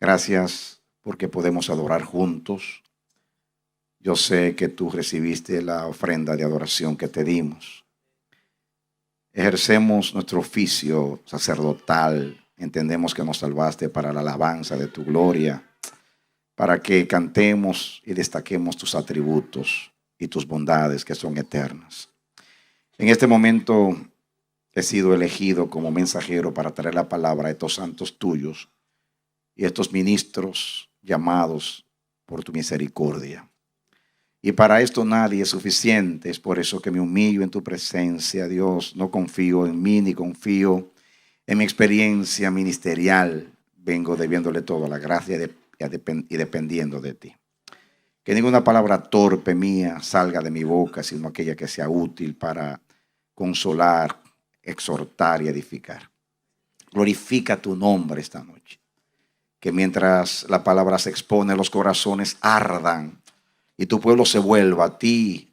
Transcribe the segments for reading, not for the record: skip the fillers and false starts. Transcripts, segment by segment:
Gracias porque podemos adorar juntos. Yo sé que tú recibiste la ofrenda de adoración que te dimos. Ejercemos nuestro oficio sacerdotal. Entendemos que nos salvaste para la alabanza de tu gloria, para que cantemos y destaquemos tus atributos y tus bondades que son eternas. En este momento he sido elegido como mensajero para traer la palabra a estos santos tuyos y estos ministros llamados por tu misericordia. Y para esto nadie es suficiente. Es por eso que me humillo en tu presencia, Dios. No confío en mí ni confío en mi experiencia ministerial. Vengo debiéndole todo a la gracia y dependiendo de ti. Que ninguna palabra torpe mía salga de mi boca, sino aquella que sea útil para consolar, exhortar y edificar. Glorifica tu nombre esta noche. Que mientras la palabra se expone, los corazones ardan y tu pueblo se vuelva a ti.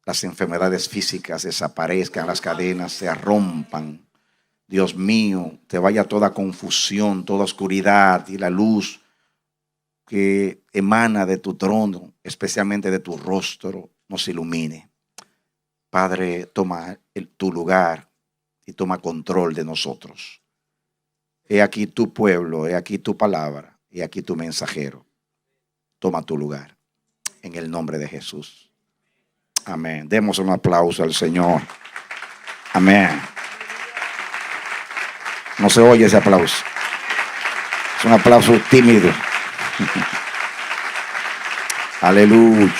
Las enfermedades físicas desaparezcan, las cadenas se rompan. Dios mío, te vaya toda confusión, toda oscuridad y la luz que emana de tu trono, especialmente de tu rostro, nos ilumine. Padre, toma tu lugar y toma control de nosotros. He aquí tu pueblo, he aquí tu palabra, he aquí tu mensajero. Toma tu lugar. En el nombre de Jesús. Amén. Demos un aplauso al Señor. Amén. No se oye ese aplauso. Es un aplauso tímido. Aleluya.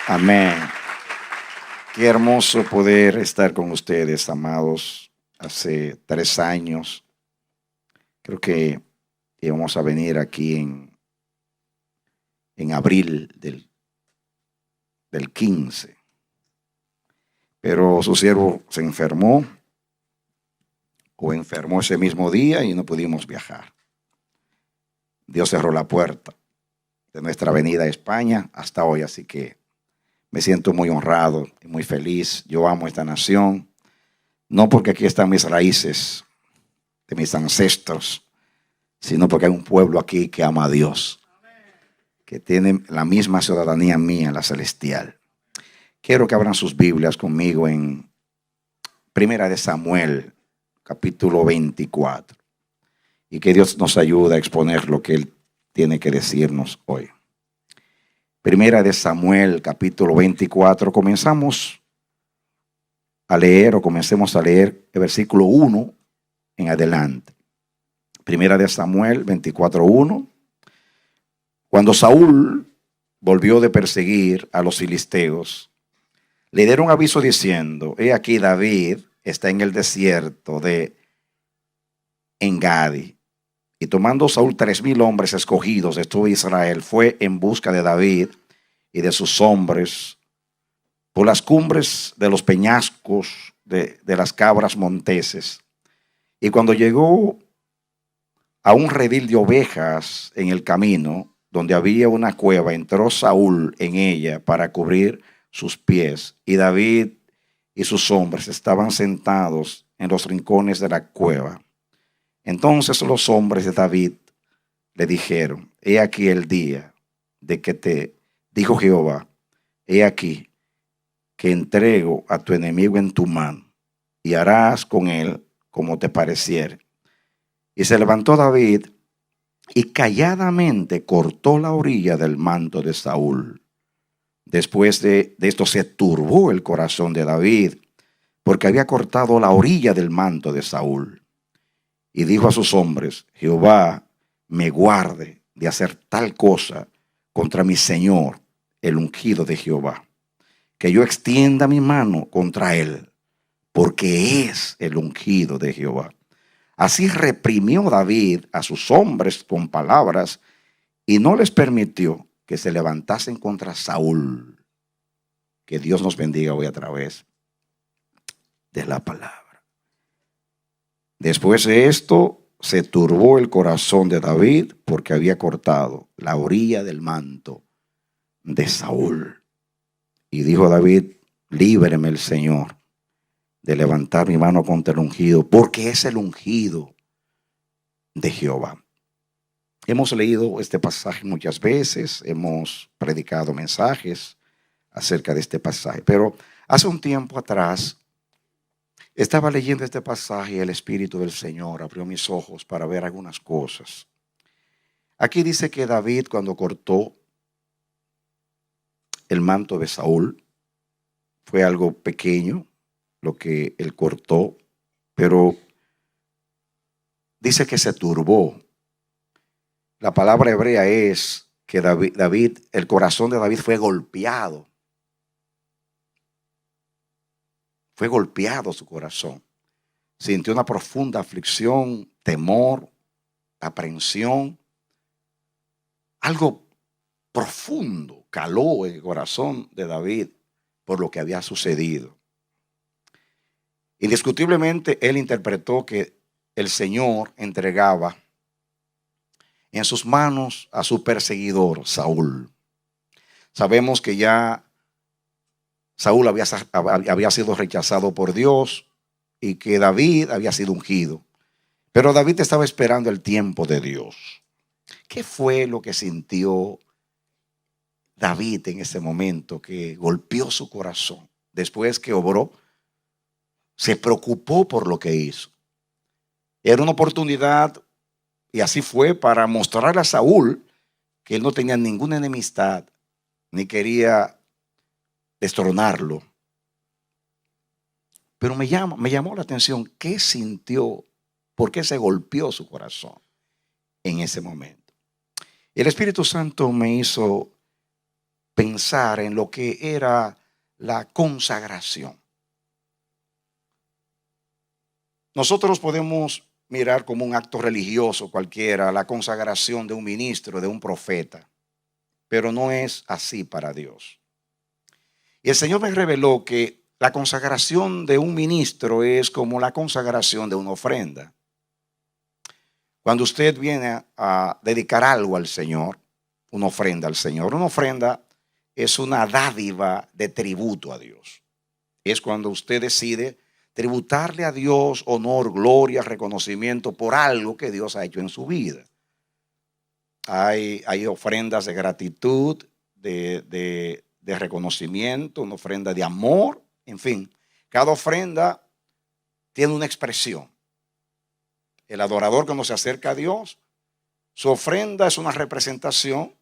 Amén. Qué hermoso poder estar con ustedes, amados. Hace 3 años, creo que íbamos a venir aquí en abril del 15. Pero su siervo se enfermó ese mismo día y no pudimos viajar. Dios cerró la puerta de nuestra venida a España hasta hoy, así que me siento muy honrado y muy feliz. Yo amo esta nación, no porque aquí están mis raíces de mis ancestros, sino porque hay un pueblo aquí que ama a Dios, que tiene la misma ciudadanía mía, la celestial. Quiero que abran sus Biblias conmigo en Primera de Samuel, capítulo 24, y que Dios nos ayude a exponer lo que Él tiene que decirnos hoy. Primera de Samuel, capítulo 24, comencemos a leer el versículo 1 en adelante. Primera de Samuel 24:1. Cuando Saúl volvió de perseguir a los filisteos, le dieron aviso diciendo: he aquí David está en el desierto de Engadi. Y tomando Saúl 3,000 hombres escogidos de todo Israel, fue en busca de David y de sus hombres por las cumbres de los peñascos de las cabras monteses. Y cuando llegó a un redil de ovejas en el camino, donde había una cueva, entró Saúl en ella para cubrir sus pies. Y David y sus hombres estaban sentados en los rincones de la cueva. Entonces los hombres de David le dijeron: he aquí el día de que te dijo Jehová, he aquí que entrego a tu enemigo en tu mano, y harás con él como te pareciere. Y se levantó David y calladamente cortó la orilla del manto de Saúl. Después de esto se turbó el corazón de David, porque había cortado la orilla del manto de Saúl. Y dijo a sus hombres: Jehová me guarde de hacer tal cosa contra mi señor, el ungido de Jehová, que yo extienda mi mano contra él, porque es el ungido de Jehová. Así reprimió David a sus hombres con palabras y no les permitió que se levantasen contra Saúl. Que Dios nos bendiga hoy a través de la palabra. Después de esto, se turbó el corazón de David porque había cortado la orilla del manto de Saúl. Y dijo David: líbreme el Señor de levantar mi mano contra el ungido, porque es el ungido de Jehová. Hemos leído este pasaje muchas veces, hemos predicado mensajes acerca de este pasaje, pero hace un tiempo atrás estaba leyendo este pasaje y el Espíritu del Señor abrió mis ojos para ver algunas cosas. Aquí dice que David, cuando cortó el manto de Saúl, fue algo pequeño lo que él cortó, pero dice que se turbó. La palabra hebrea es que David, el corazón de David fue golpeado. Fue golpeado su corazón. Sintió una profunda aflicción, temor, aprensión. Algo profundo caló en el corazón de David por lo que había sucedido. Indiscutiblemente él interpretó que el Señor entregaba en sus manos a su perseguidor, Saúl. Sabemos que ya Saúl había sido rechazado por Dios y que David había sido ungido. Pero David estaba esperando el tiempo de Dios. ¿Qué fue lo que sintió David en ese momento que golpeó su corazón? Después que obró, se preocupó por lo que hizo. Era una oportunidad, y así fue, para mostrarle a Saúl que él no tenía ninguna enemistad, ni quería destronarlo. Pero me llamó la atención qué sintió, por qué se golpeó su corazón en ese momento. El Espíritu Santo me hizo pensar en lo que era la consagración. Nosotros podemos mirar como un acto religioso cualquiera la consagración de un ministro, de un profeta, pero no es así para Dios. Y el Señor me reveló que la consagración de un ministro es como la consagración de una ofrenda. Cuando usted viene a dedicar algo al Señor, una ofrenda al Señor, una ofrenda es una dádiva de tributo a Dios. Es cuando usted decide tributarle a Dios honor, gloria, reconocimiento por algo que Dios ha hecho en su vida. Hay ofrendas de gratitud, de reconocimiento, una ofrenda de amor, en fin. Cada ofrenda tiene una expresión. El adorador cuando se acerca a Dios, su ofrenda es una representación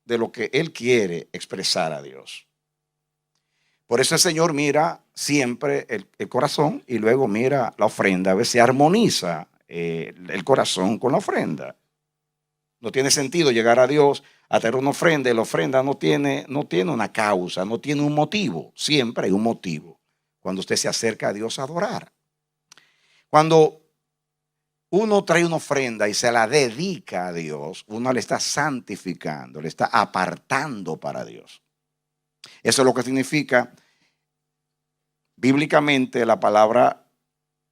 de lo que él quiere expresar a Dios. Por eso el Señor mira siempre el corazón y luego mira la ofrenda. A veces se armoniza el corazón con la ofrenda. No tiene sentido llegar a Dios a tener una ofrenda y la ofrenda no tiene una causa, no tiene un motivo. Siempre hay un motivo cuando usted se acerca a Dios a adorar. Cuando uno trae una ofrenda y se la dedica a Dios, uno le está santificando, le está apartando para Dios. Eso es lo que significa bíblicamente la palabra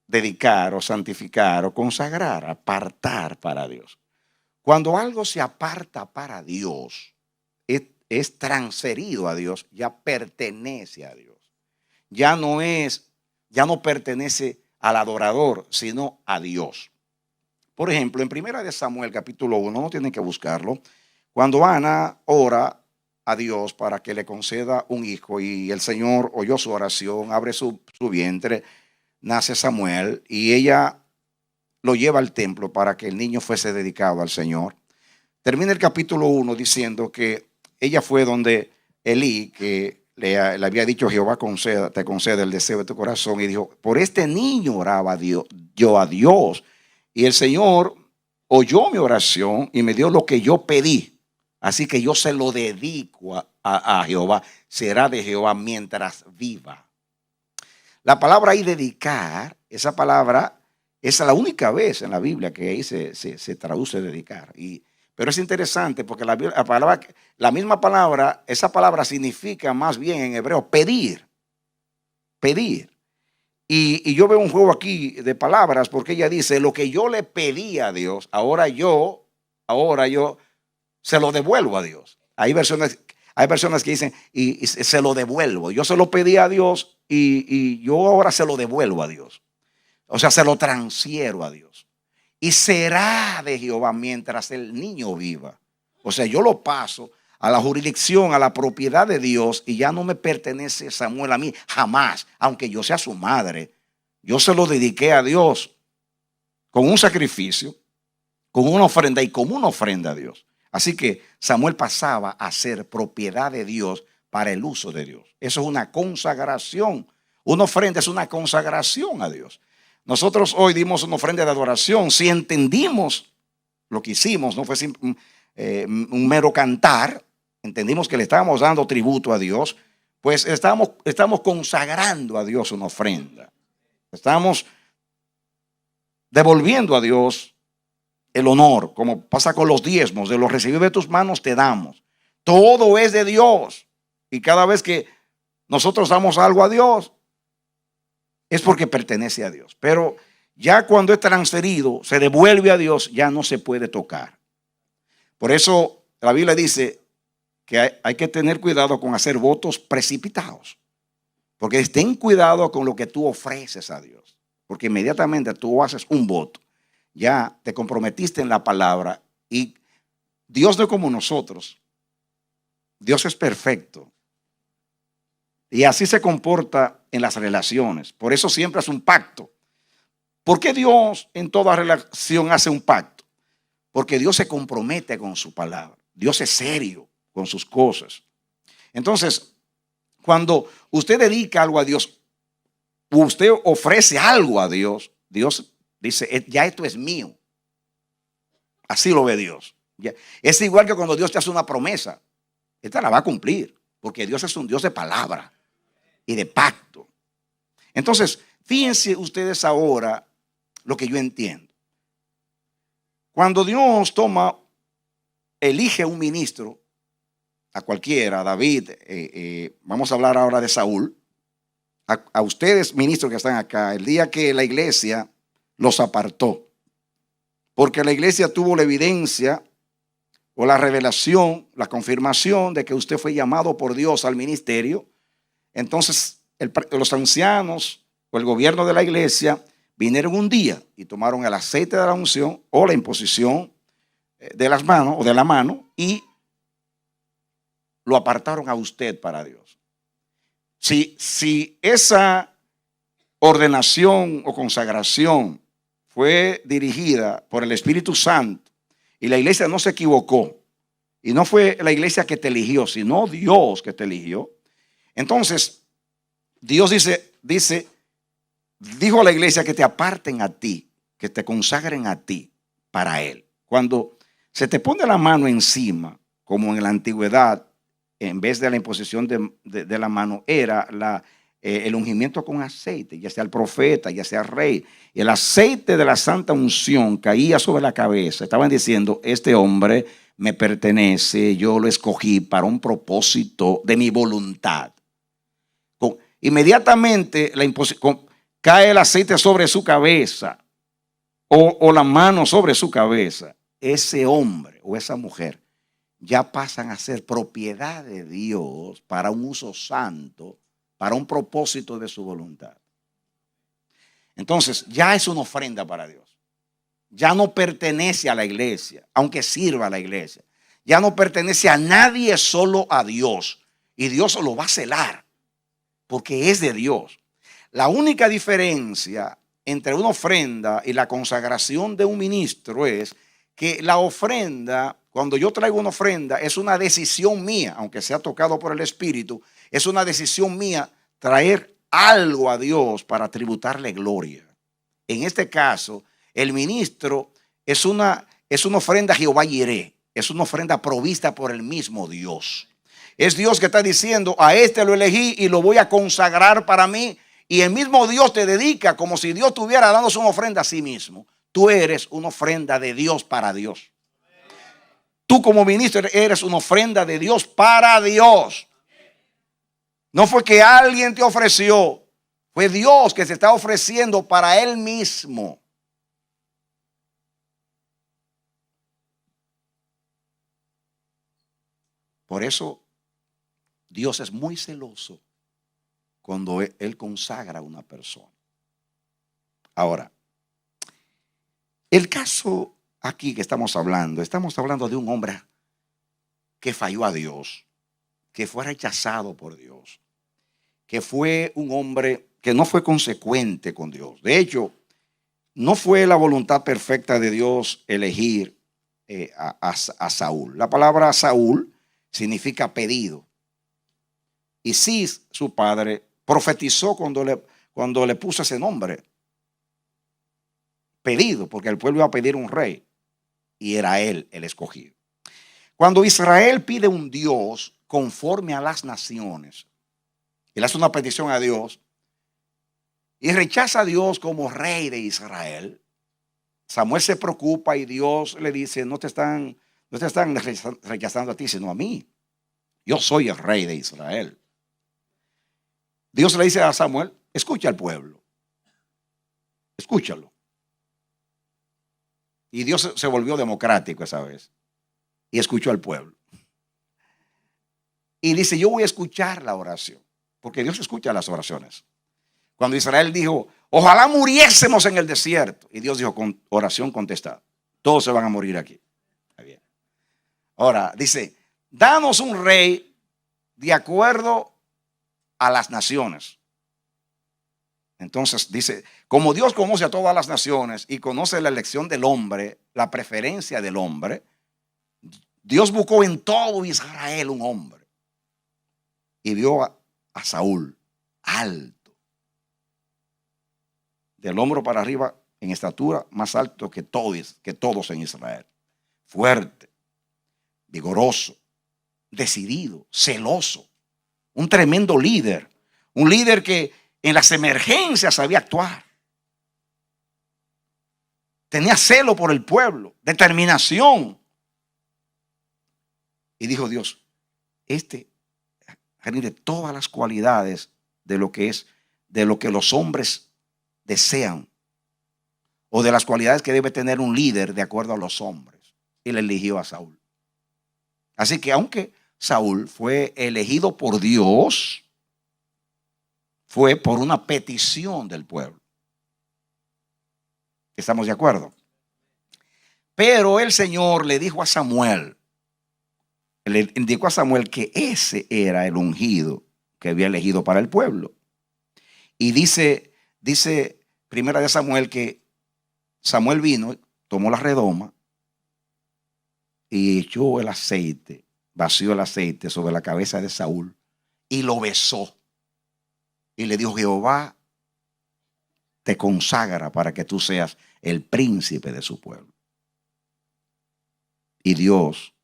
dedicar o santificar o consagrar, apartar para Dios. Cuando algo se aparta para Dios, es transferido a Dios, ya pertenece a Dios. Ya no pertenece al adorador, sino a Dios. Por ejemplo, en 1 Samuel capítulo 1, no tienen que buscarlo, cuando Ana ora a Dios para que le conceda un hijo y el Señor oyó su oración, abre su vientre, nace Samuel y ella lo lleva al templo para que el niño fuese dedicado al Señor. Termina el capítulo 1 diciendo que ella fue donde Elí, que le había dicho Jehová te concede el deseo de tu corazón, y dijo, por este niño oraba yo a Dios, y el Señor oyó mi oración y me dio lo que yo pedí. Así que yo se lo dedico a Jehová. Será de Jehová mientras viva. La palabra ahí dedicar, esa palabra es la única vez en la Biblia que ahí se traduce dedicar. Pero es interesante porque la misma palabra, esa palabra significa más bien en hebreo pedir. Pedir. Y yo veo un juego aquí de palabras porque ella dice, lo que yo le pedí a Dios, ahora yo se lo devuelvo a Dios. Hay personas que dicen, y se lo devuelvo. Yo se lo pedí a Dios y yo ahora se lo devuelvo a Dios. O sea, se lo transfiero a Dios. y será de Jehová mientras el niño viva. O sea, yo lo paso a la jurisdicción, a la propiedad de Dios, y ya no me pertenece Samuel a mí, jamás, aunque yo sea su madre. Yo se lo dediqué a Dios con un sacrificio, con una ofrenda y como una ofrenda a Dios. Así que Samuel pasaba a ser propiedad de Dios para el uso de Dios. Eso es una consagración. Una ofrenda es una consagración a Dios. Nosotros hoy dimos una ofrenda de adoración. Si entendimos lo que hicimos, no fue un mero cantar, entendimos que le estábamos dando tributo a Dios, pues estamos consagrando a Dios una ofrenda. Estamos devolviendo a Dios el honor, como pasa con los diezmos, de los recibidos de tus manos te damos. Todo es de Dios. Y cada vez que nosotros damos algo a Dios, es porque pertenece a Dios. Pero ya cuando es transferido, se devuelve a Dios, ya no se puede tocar. Por eso la Biblia dice que hay que tener cuidado con hacer votos precipitados. Porque ten cuidado con lo que tú ofreces a Dios. Porque inmediatamente tú haces un voto, ya te comprometiste en la palabra, y Dios no es como nosotros. Dios es perfecto. Y así se comporta en las relaciones. Por eso siempre hace un pacto. ¿Por qué Dios en toda relación hace un pacto? Porque Dios se compromete con su palabra. Dios es serio con sus cosas. Entonces, cuando usted dedica algo a Dios, usted ofrece algo a Dios, Dios dice, ya esto es mío. Así lo ve Dios. Es igual que cuando Dios te hace una promesa. Esta la va a cumplir, porque Dios es un Dios de palabra y de pacto. Entonces, fíjense ustedes ahora lo que yo entiendo. Cuando Dios elige un ministro, a cualquiera, a David, vamos a hablar ahora de Saúl, a ustedes ministros que están acá, el día que la iglesia los apartó, porque la iglesia tuvo la evidencia o la revelación, la confirmación de que usted fue llamado por Dios al ministerio. Entonces los ancianos o el gobierno de la iglesia vinieron un día y tomaron el aceite de la unción o la imposición de las manos o de la mano y lo apartaron a usted para Dios. Si esa ordenación o consagración fue dirigida por el Espíritu Santo y la iglesia no se equivocó, y no fue la iglesia que te eligió, sino Dios que te eligió, entonces Dios dijo a la iglesia que te aparten a ti, que te consagren a ti para Él. Cuando se te pone la mano encima, como en la antigüedad, en vez de la imposición de la mano, era el ungimiento con aceite, ya sea el profeta, ya sea el rey. Y el aceite de la santa unción caía sobre la cabeza. Estaban diciendo, este hombre me pertenece, yo lo escogí para un propósito de mi voluntad. Inmediatamente cae el aceite sobre su cabeza o la mano sobre su cabeza. Ese hombre o esa mujer ya pasan a ser propiedad de Dios para un uso santo, para un propósito de su voluntad. Entonces ya es una ofrenda para Dios. Ya no pertenece a la iglesia, aunque sirva a la iglesia. Ya no pertenece a nadie, solo a Dios. Y Dios lo va a celar, porque es de Dios. La única diferencia entre una ofrenda y la consagración de un ministro es que la ofrenda, cuando yo traigo una ofrenda, es una decisión mía, aunque sea tocado por el Espíritu, es una decisión mía traer algo a Dios para tributarle gloria. En este caso, el ministro es una ofrenda a Jehová Jireh, es una ofrenda provista por el mismo Dios. Es Dios que está diciendo, a este lo elegí y lo voy a consagrar para mí. Y el mismo Dios te dedica como si Dios estuviera dándose una ofrenda a sí mismo. Tú eres una ofrenda de Dios para Dios. Tú como ministro eres una ofrenda de Dios para Dios. No fue que alguien te ofreció, fue Dios que se está ofreciendo para Él mismo. Por eso Dios es muy celoso cuando Él consagra a una persona. Ahora, El caso aquí que estamos hablando de un hombre que falló a Dios, que fue rechazado por Dios, que fue un hombre que no fue consecuente con Dios. De hecho, no fue la voluntad perfecta de Dios elegir a Saúl. La palabra Saúl significa pedido. Y Cis, su padre, profetizó cuando le puso ese nombre. Pedido, porque el pueblo iba a pedir un rey. Y era él el escogido. Cuando Israel pide un Dios conforme a las naciones, él hace una petición a Dios y rechaza a Dios como rey de Israel, Samuel se preocupa y Dios le dice, no te están rechazando a ti, sino a mí. Yo soy el rey de Israel. Dios le dice a Samuel, escucha al pueblo. Escúchalo. Y Dios se volvió democrático esa vez. Y escuchó al pueblo. Y dice, yo voy a escuchar la oración. Porque Dios escucha las oraciones. Cuando Israel dijo, ojalá muriésemos en el desierto. Y Dios dijo, con oración contestada. Todos se van a morir aquí. Está bien. Ahora, dice, danos un rey de acuerdo a las naciones. Entonces dice, como Dios conoce a todas las naciones y conoce la elección del hombre, la preferencia del hombre, Dios buscó en todo Israel un hombre. Y vio a Saúl alto, del hombro para arriba en estatura, más alto que todos en Israel. Fuerte, vigoroso, decidido, celoso, un tremendo líder. Un líder que en las emergencias sabía actuar. Tenía celo por el pueblo, determinación. Y dijo Dios, este reúne todas las cualidades de lo que los hombres desean, o de las cualidades que debe tener un líder de acuerdo a los hombres. Y le eligió a Saúl. Así que aunque Saúl fue elegido por Dios, fue por una petición del pueblo. ¿Estamos de acuerdo? Pero el Señor le dijo a Samuel, le indicó a Samuel que ese era el ungido que había elegido para el pueblo. Y dice primera de Samuel que Samuel vino, tomó la redoma y echó el aceite, vació el aceite sobre la cabeza de Saúl y lo besó. Y le dijo, Jehová te consagra para que tú seas el príncipe de su pueblo. Y Dios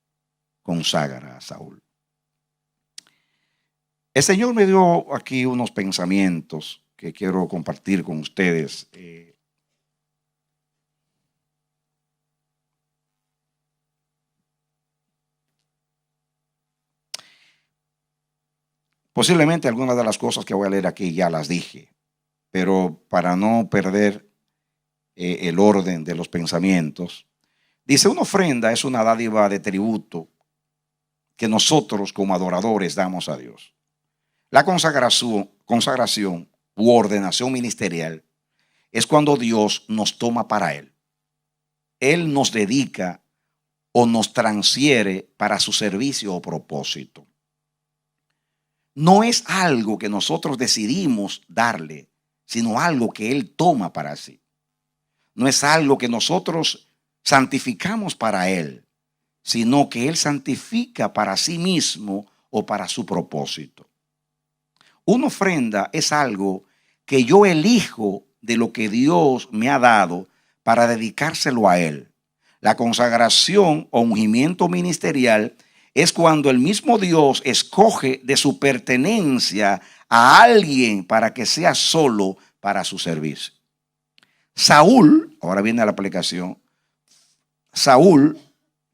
consagra a Saúl. El Señor me dio aquí unos pensamientos que quiero compartir con ustedes. Posiblemente algunas de las cosas que voy a leer aquí ya las dije, pero para no perder el orden de los pensamientos, dice, una ofrenda es una dádiva de tributo que nosotros como adoradores damos a Dios. La consagración u ordenación ministerial es cuando Dios nos toma para Él. Él nos dedica o nos transfiere para su servicio o propósito. No es algo que nosotros decidimos darle, sino algo que Él toma para sí. No es algo que nosotros santificamos para Él, sino que Él santifica para sí mismo o para su propósito. Una ofrenda es algo que yo elijo de lo que Dios me ha dado para dedicárselo a Él. La consagración o ungimiento ministerial es cuando el mismo Dios escoge de su pertenencia a alguien para que sea solo para su servicio. Saúl, ahora viene la aplicación, Saúl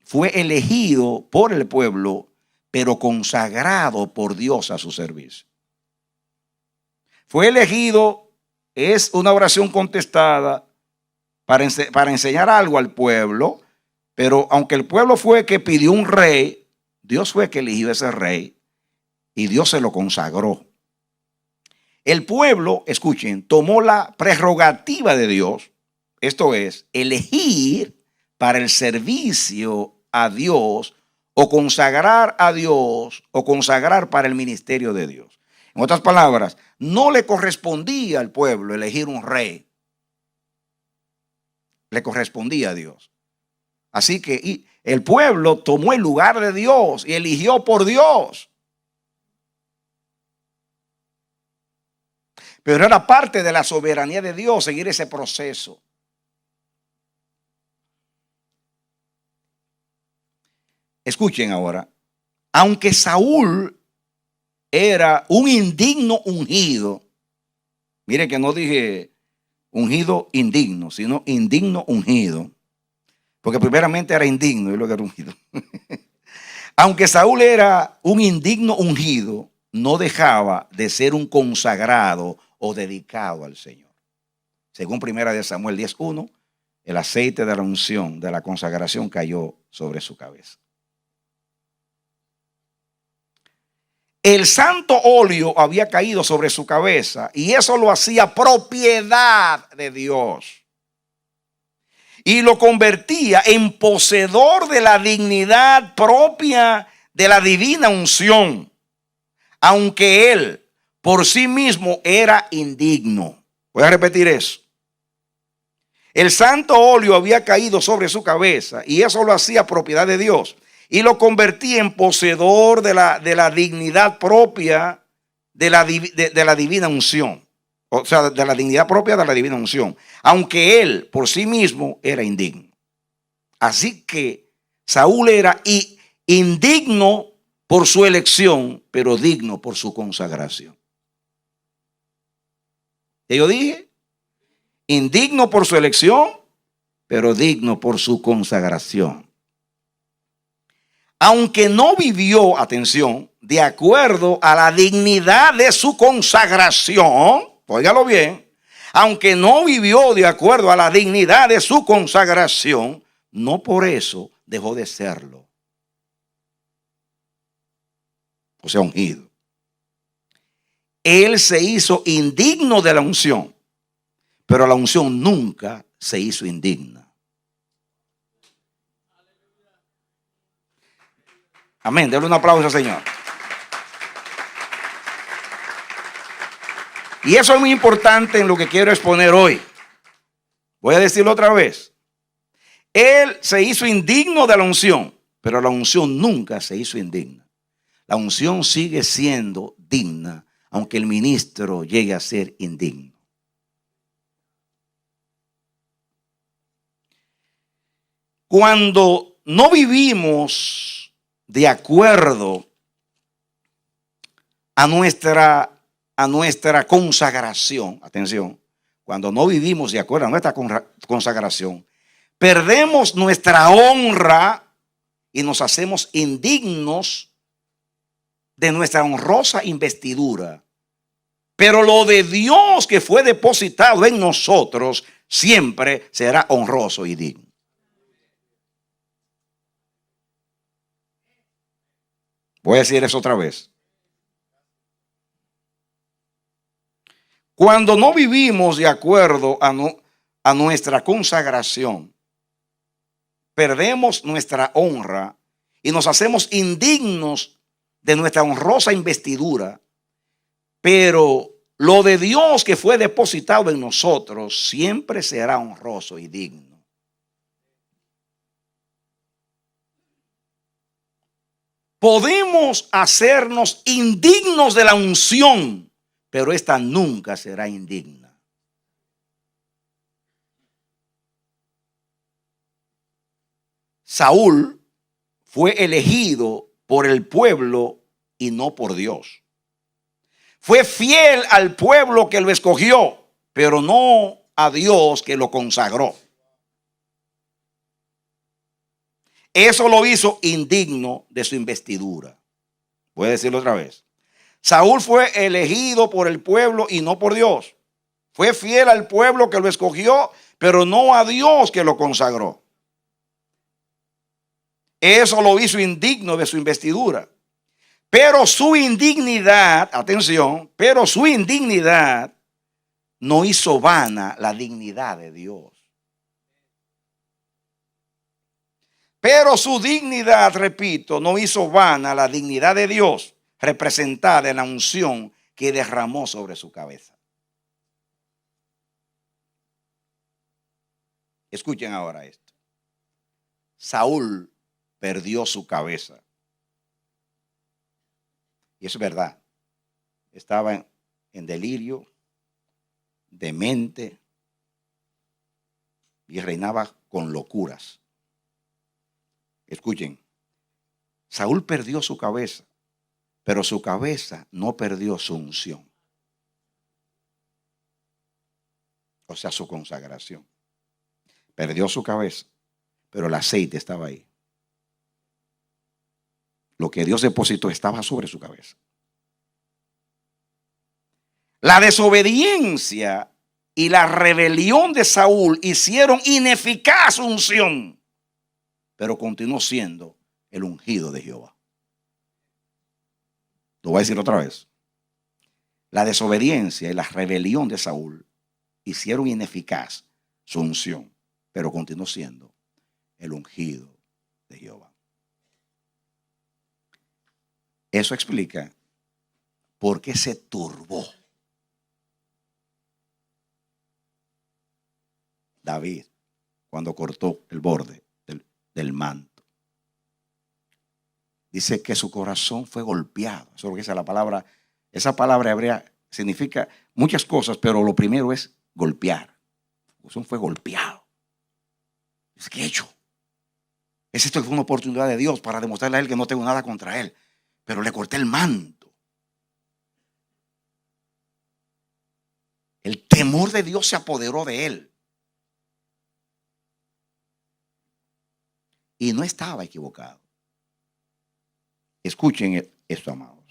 fue elegido por el pueblo, pero consagrado por Dios a su servicio. Fue elegido, es una oración contestada para enseñar algo al pueblo, pero aunque el pueblo fue que pidió un rey, Dios fue que eligió ese rey y Dios se lo consagró. El pueblo, escuchen, tomó la prerrogativa de Dios esto es, elegir para el servicio a Dios o consagrar a Dios o consagrar para el ministerio de Dios. En otras palabras, no le correspondía al pueblo elegir un rey, le correspondía a Dios. Así que el pueblo tomó el lugar de Dios y eligió por Dios. Pero era parte de la soberanía de Dios seguir ese proceso. Escuchen ahora, aunque Saúl era un indigno ungido, mire que no dije ungido indigno, sino indigno ungido, porque primeramente era indigno y luego era ungido. Aunque Saúl era un indigno ungido, no dejaba de ser un consagrado o dedicado al Señor. Según 1 Samuel 10:1, el aceite de la unción, de la consagración cayó sobre su cabeza. El santo óleo había caído sobre su cabeza y eso lo hacía propiedad de Dios. Y lo convertía en poseedor de la dignidad propia de la divina unción, aunque él por sí mismo era indigno. Voy a repetir eso. El santo óleo había caído sobre su cabeza y eso lo hacía propiedad de Dios. Y lo convertía en poseedor de la dignidad propia de la divina unción. O sea, de la dignidad propia de la divina unción. Aunque él por sí mismo era indigno. Así que Saúl era indigno por su elección, pero digno por su consagración. ¿Y yo dije? Indigno por su elección, pero digno por su consagración. Aunque no vivió, atención, de acuerdo a la dignidad de su consagración, óigalo bien, aunque no vivió de acuerdo a la dignidad de su consagración, no por eso dejó de serlo. O sea, ungido. Él se hizo indigno de la unción, pero la unción nunca se hizo indigna. Amén. Denle un aplauso al Señor. Y eso es muy importante en lo que quiero exponer hoy. Voy a decirlo otra vez. Él se hizo indigno de la unción, pero la unción nunca se hizo indigna. La unción sigue siendo digna, aunque el ministro llegue a ser indigno. Cuando no vivimos de acuerdo a nuestra consagración, atención, cuando no vivimos de acuerdo a nuestra consagración, perdemos nuestra honra y nos hacemos indignos de nuestra honrosa investidura. Pero lo de Dios que fue depositado en nosotros siempre será honroso y digno. Voy a decir eso otra vez. Cuando no vivimos de acuerdo a nuestra consagración, perdemos nuestra honra y nos hacemos indignos de nuestra honrosa investidura. Pero lo de Dios que fue depositado en nosotros siempre será honroso y digno. Podemos hacernos indignos de la unción, pero esta nunca será indigna. Saúl fue elegido por el pueblo y no por Dios. Fue fiel al pueblo que lo escogió, pero no a Dios que lo consagró. Eso lo hizo indigno de su investidura. Voy a decirlo otra vez. Saúl fue elegido por el pueblo y no por Dios. Fue fiel al pueblo que lo escogió, pero no a Dios que lo consagró. Eso lo hizo indigno de su investidura. Pero su indignidad, atención, pero su indignidad no hizo vana la dignidad de Dios. Pero su dignidad, repito, no hizo vana la dignidad de Dios representada en la unción que derramó sobre su cabeza. Escuchen ahora esto. Saúl perdió su cabeza. Y eso es verdad. Estaba en delirio, demente, y reinaba con locuras. Escuchen, Saúl perdió su cabeza, pero su cabeza no perdió su unción. O sea, su consagración. Perdió su cabeza, pero el aceite estaba ahí. Lo que Dios depositó estaba sobre su cabeza. La desobediencia y la rebelión de Saúl hicieron ineficaz su unción, pero continuó siendo el ungido de Jehová. Lo voy a decir otra vez. La desobediencia y la rebelión de Saúl hicieron ineficaz su unción, pero continuó siendo el ungido de Jehová. Eso explica por qué se turbó David cuando cortó el borde del manto. Dice que su corazón fue golpeado. Eso es lo que dice la palabra. Esa palabra hebrea significa muchas cosas, pero lo primero es golpear. Su corazón fue golpeado. Dice, ¿qué he hecho? Esto fue una oportunidad de Dios para demostrarle a él que no tengo nada contra él. Pero le corté el manto. El temor de Dios se apoderó de él. Y no estaba equivocado. Escuchen esto, amados.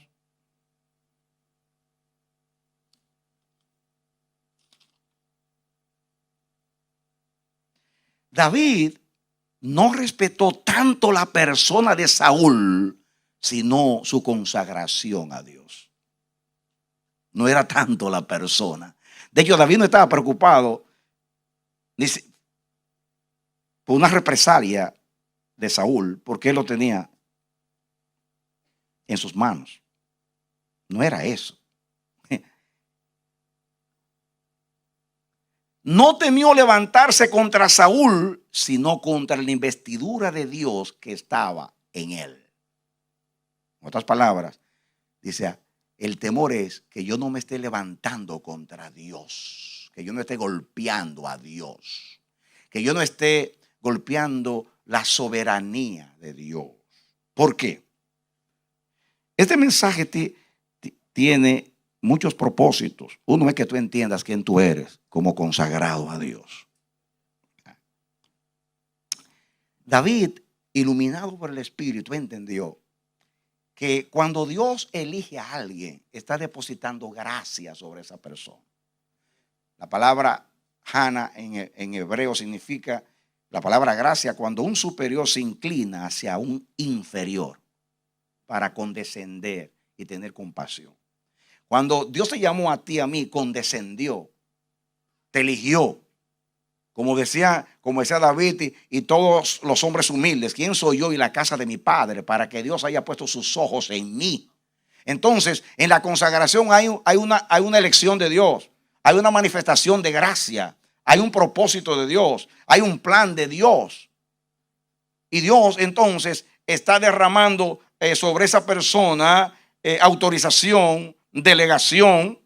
David no respetó tanto la persona de Saúl, sino su consagración a Dios. No era tanto la persona. De hecho, David no estaba preocupado por una represalia de Saúl, porque él lo tenía en sus manos. No era eso. No temió levantarse contra Saúl, sino contra la investidura de Dios que estaba en él. En otras palabras, dice, el temor es que yo no me esté levantando contra Dios, que yo no esté golpeando a Dios, que yo no esté golpeando la soberanía de Dios. ¿Por qué? Este mensaje tiene muchos propósitos. Uno es que tú entiendas quién tú eres como consagrado a Dios. David, iluminado por el Espíritu, entendió que cuando Dios elige a alguien, está depositando gracia sobre esa persona. La palabra Hana en hebreo significa, la palabra gracia, cuando un superior se inclina hacia un inferior para condescender y tener compasión. Cuando Dios te llamó a ti, a mí, condescendió, te eligió. Como decía David y todos los hombres humildes, ¿quién soy yo y la casa de mi padre para que Dios haya puesto sus ojos en mí? Entonces, en la consagración hay una elección de Dios, hay una manifestación de gracia, hay un propósito de Dios, hay un plan de Dios. Y Dios entonces está derramando sobre esa persona autorización, delegación,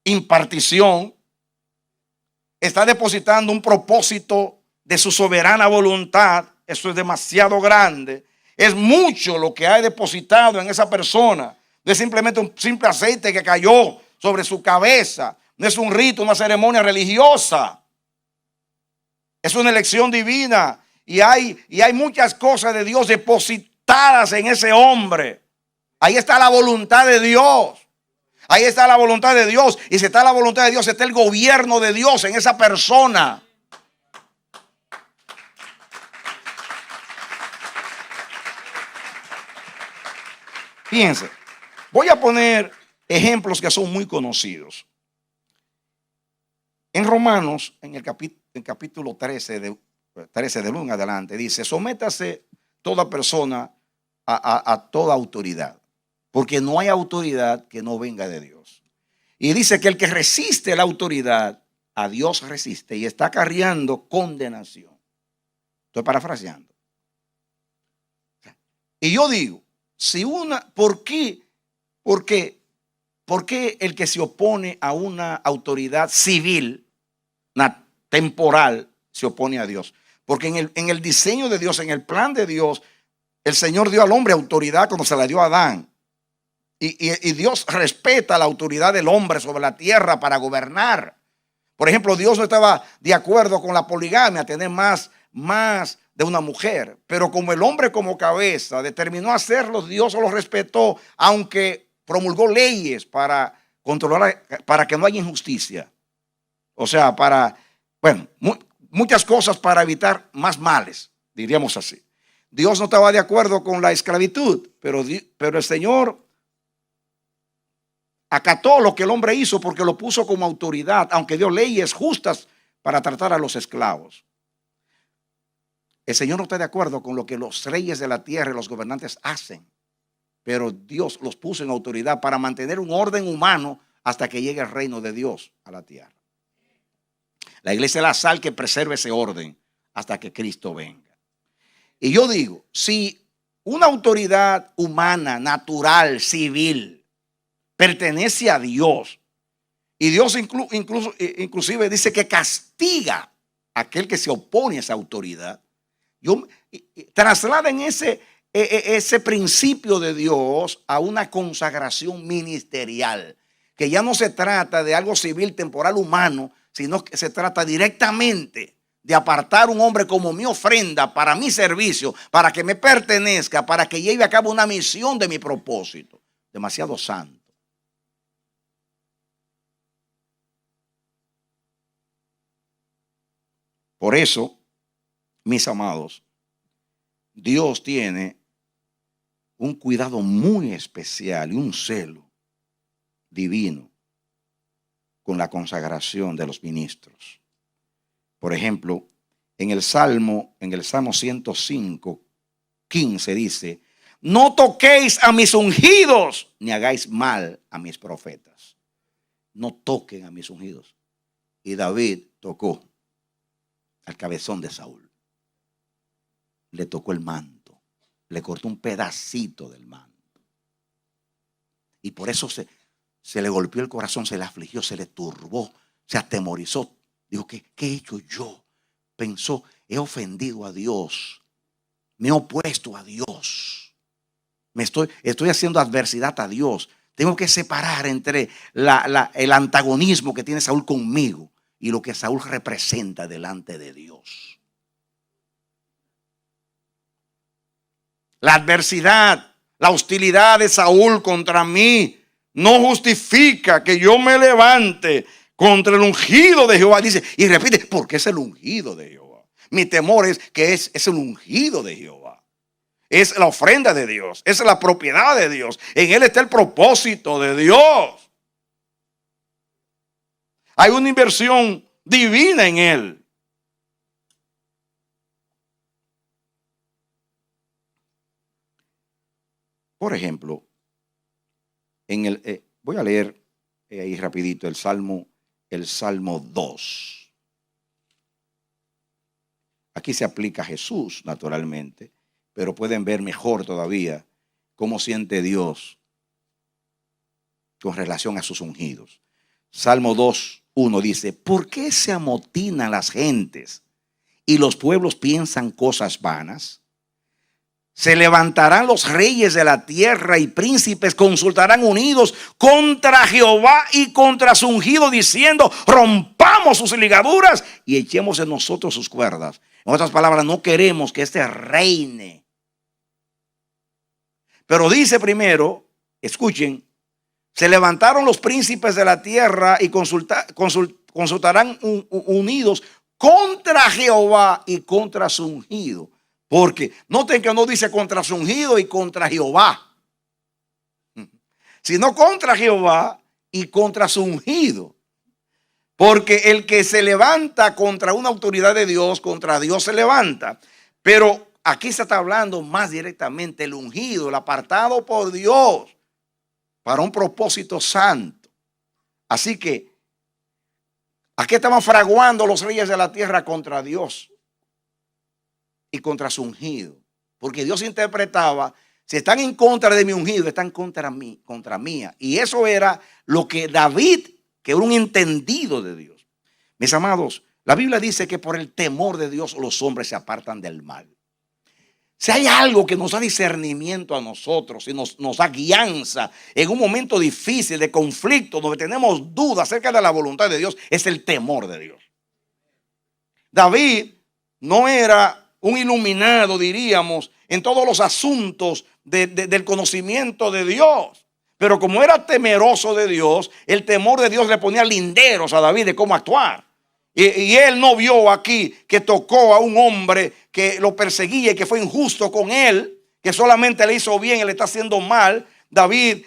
impartición. Está depositando un propósito de su soberana voluntad. Eso es demasiado grande. Es mucho lo que ha depositado en esa persona. No es simplemente un simple aceite que cayó sobre su cabeza. No es un rito, una ceremonia religiosa. Es una elección divina. Y hay muchas cosas de Dios depositadas en ese hombre. Ahí está la voluntad de Dios. Ahí está la voluntad de Dios. Y si está la voluntad de Dios, está el gobierno de Dios en esa persona. Fíjense, voy a poner ejemplos que son muy conocidos. En Romanos, en el capítulo 13, 13 del 1 en adelante, dice: sométase toda persona a toda autoridad, porque no hay autoridad que no venga de Dios. Y dice que el que resiste la autoridad, a Dios resiste y está acarreando condenación. Estoy parafraseando. Y yo digo, ¿por qué el que se opone a una autoridad civil, temporal, se opone a Dios? Porque en el diseño de Dios, en el plan de Dios, el Señor dio al hombre autoridad cuando se la dio a Adán. Y Dios respeta la autoridad del hombre sobre la tierra para gobernar. Por ejemplo, Dios no estaba de acuerdo con la poligamia, tener más de una mujer. Pero como el hombre como cabeza determinó hacerlo, Dios lo respetó, aunque promulgó leyes para controlar, para que no haya injusticia. O sea, muchas cosas para evitar más males, diríamos así. Dios no estaba de acuerdo con la esclavitud, pero el Señor acató lo que el hombre hizo porque lo puso como autoridad, aunque dio leyes justas para tratar a los esclavos. El Señor no está de acuerdo con lo que los reyes de la tierra y los gobernantes hacen, pero Dios los puso en autoridad para mantener un orden humano hasta que llegue el reino de Dios a la tierra. La iglesia es la sal que preserva ese orden hasta que Cristo venga. Y yo digo, si una autoridad humana, natural, civil, pertenece a Dios, y Dios inclusive dice que castiga a aquel que se opone a esa autoridad, trasladen ese principio de Dios a una consagración ministerial, que ya no se trata de algo civil, temporal, humano, sino que se trata directamente de apartar un hombre como mi ofrenda para mi servicio, para que me pertenezca, para que lleve a cabo una misión de mi propósito. Demasiado santo. Por eso, mis amados, Dios tiene un cuidado muy especial y un celo divino con la consagración de los ministros. Por ejemplo, en el Salmo 105, 15 dice: no toquéis a mis ungidos, ni hagáis mal a mis profetas. No toquen a mis ungidos. Y David tocó al cabezón de Saúl. Le tocó el manto, le cortó un pedacito del manto. Y por eso se le golpeó el corazón, se le afligió, se le turbó, se atemorizó. Dijo, ¿qué he hecho yo? Pensó, he ofendido a Dios, me he opuesto a Dios, estoy haciendo adversidad a Dios. Tengo que separar entre el antagonismo que tiene Saúl conmigo y lo que Saúl representa delante de Dios. La adversidad, la hostilidad de Saúl contra mí no justifica que yo me levante contra el ungido de Jehová. Dice, y repite, porque es el ungido de Jehová. Mi temor es que es el ungido de Jehová. Es la ofrenda de Dios, es la propiedad de Dios. En él está el propósito de Dios. Hay una inversión divina en él. Por ejemplo, voy a leer ahí rapidito el Salmo 2. Aquí se aplica a Jesús, naturalmente, pero pueden ver mejor todavía cómo siente Dios con relación a sus ungidos. Salmo 2:1 dice: ¿por qué se amotinan las gentes y los pueblos piensan cosas vanas? Se levantarán los reyes de la tierra y príncipes consultarán unidos contra Jehová y contra su ungido, diciendo: rompamos sus ligaduras y echemos en nosotros sus cuerdas. En otras palabras, no queremos que este reine. Pero dice primero, escuchen, se levantaron los príncipes de la tierra y consultarán unidos contra Jehová y contra su ungido. Porque noten que no dice contra su ungido y contra Jehová, sino contra Jehová y contra su ungido. Porque el que se levanta contra una autoridad de Dios, contra Dios se levanta. Pero aquí se está hablando más directamente el ungido, el apartado por Dios para un propósito santo. Así que aquí estaban fraguando los reyes de la tierra contra Dios y contra su ungido. Porque Dios interpretaba, si están en contra de mi ungido, están contra mí, contra mía. Y eso era lo que David, que era un entendido de Dios. Mis amados, la Biblia dice que por el temor de Dios los hombres se apartan del mal. Si hay algo que nos da discernimiento a nosotros y nos da guianza en un momento difícil de conflicto, donde tenemos dudas acerca de la voluntad de Dios, es el temor de Dios. David no era un iluminado, diríamos, en todos los asuntos del conocimiento de Dios. Pero como era temeroso de Dios, el temor de Dios le ponía linderos a David de cómo actuar. Y él no vio aquí que tocó a un hombre que lo perseguía y que fue injusto con él, que solamente le hizo bien y le está haciendo mal. David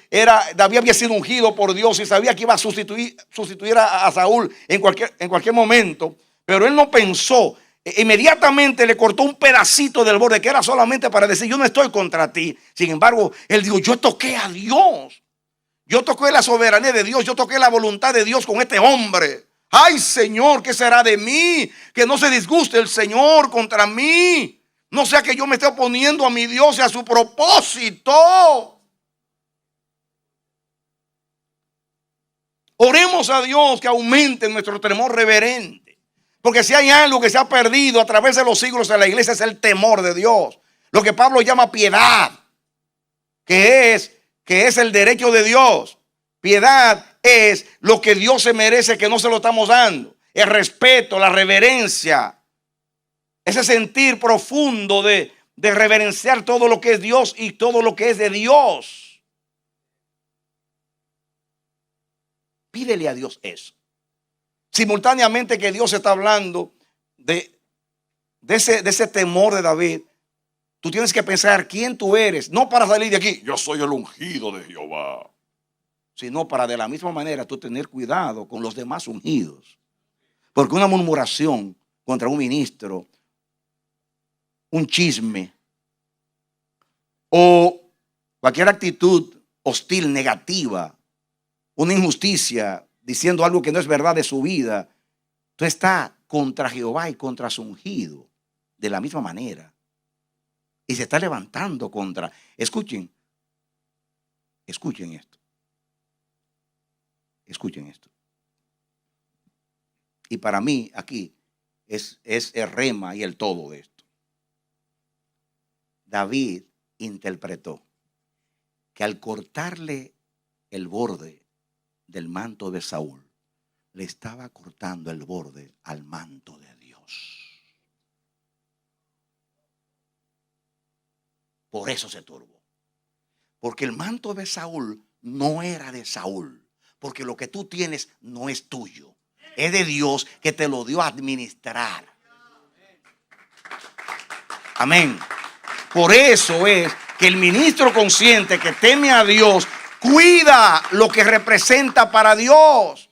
había sido ungido por Dios y sabía que iba a sustituir a Saúl en cualquier momento. Pero él no pensó. Inmediatamente le cortó un pedacito del borde que era solamente para decir: yo no estoy contra ti. Sin embargo, él dijo: yo toqué a Dios. Yo toqué la soberanía de Dios. Yo toqué la voluntad de Dios con este hombre. Ay, Señor, ¿qué será de mí? Que no se disguste el Señor contra mí. No sea que yo me esté oponiendo a mi Dios y a su propósito. Oremos a Dios que aumente nuestro temor reverente. Porque si hay algo que se ha perdido a través de los siglos en la iglesia, es el temor de Dios. Lo que Pablo llama piedad, que es el derecho de Dios. Piedad es lo que Dios se merece, que no se lo estamos dando. El respeto, la reverencia, ese sentir profundo de reverenciar todo lo que es Dios y todo lo que es de Dios. Pídele a Dios eso. Simultáneamente que Dios está hablando de ese temor de David, tú tienes que pensar quién tú eres, no para salir de aquí: yo soy el ungido de Jehová. Sino para de la misma manera tú tener cuidado con los demás ungidos. Porque una murmuración contra un ministro, un chisme o cualquier actitud hostil, negativa, una injusticia, diciendo algo que no es verdad de su vida, tú estás contra Jehová y contra su ungido de la misma manera. Y se está levantando contra. Escuchen esto. Escuchen esto. Y para mí aquí es el rema y el todo de esto. David interpretó que al cortarle el borde del manto de Saúl, le estaba cortando el borde al manto de Dios. Por eso se turbó. Porque el manto de Saúl no era de Saúl. Porque lo que tú tienes no es tuyo. Es de Dios, que te lo dio a administrar. Amén. Por eso es que el ministro consciente que teme a Dios cuida lo que representa para Dios.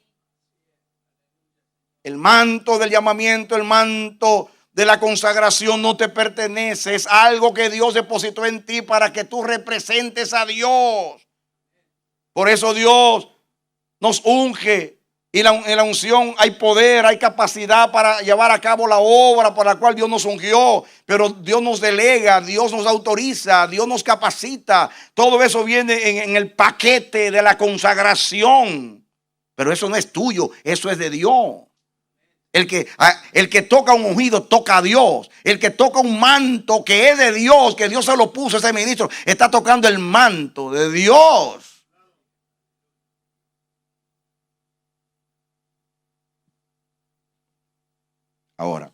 El manto del llamamiento, el manto de la consagración no te pertenece. Es algo que Dios depositó en ti para que tú representes a Dios. Por eso Dios nos unge, y en la unción hay poder, hay capacidad para llevar a cabo la obra para la cual Dios nos ungió. Pero Dios nos delega, Dios nos autoriza, Dios nos capacita. Todo eso viene en el paquete de la consagración. Pero eso no es tuyo, eso es de Dios. El que toca un ungido toca a Dios. El que toca un manto que es de Dios, que Dios se lo puso a ese ministro, está tocando el manto de Dios. Ahora,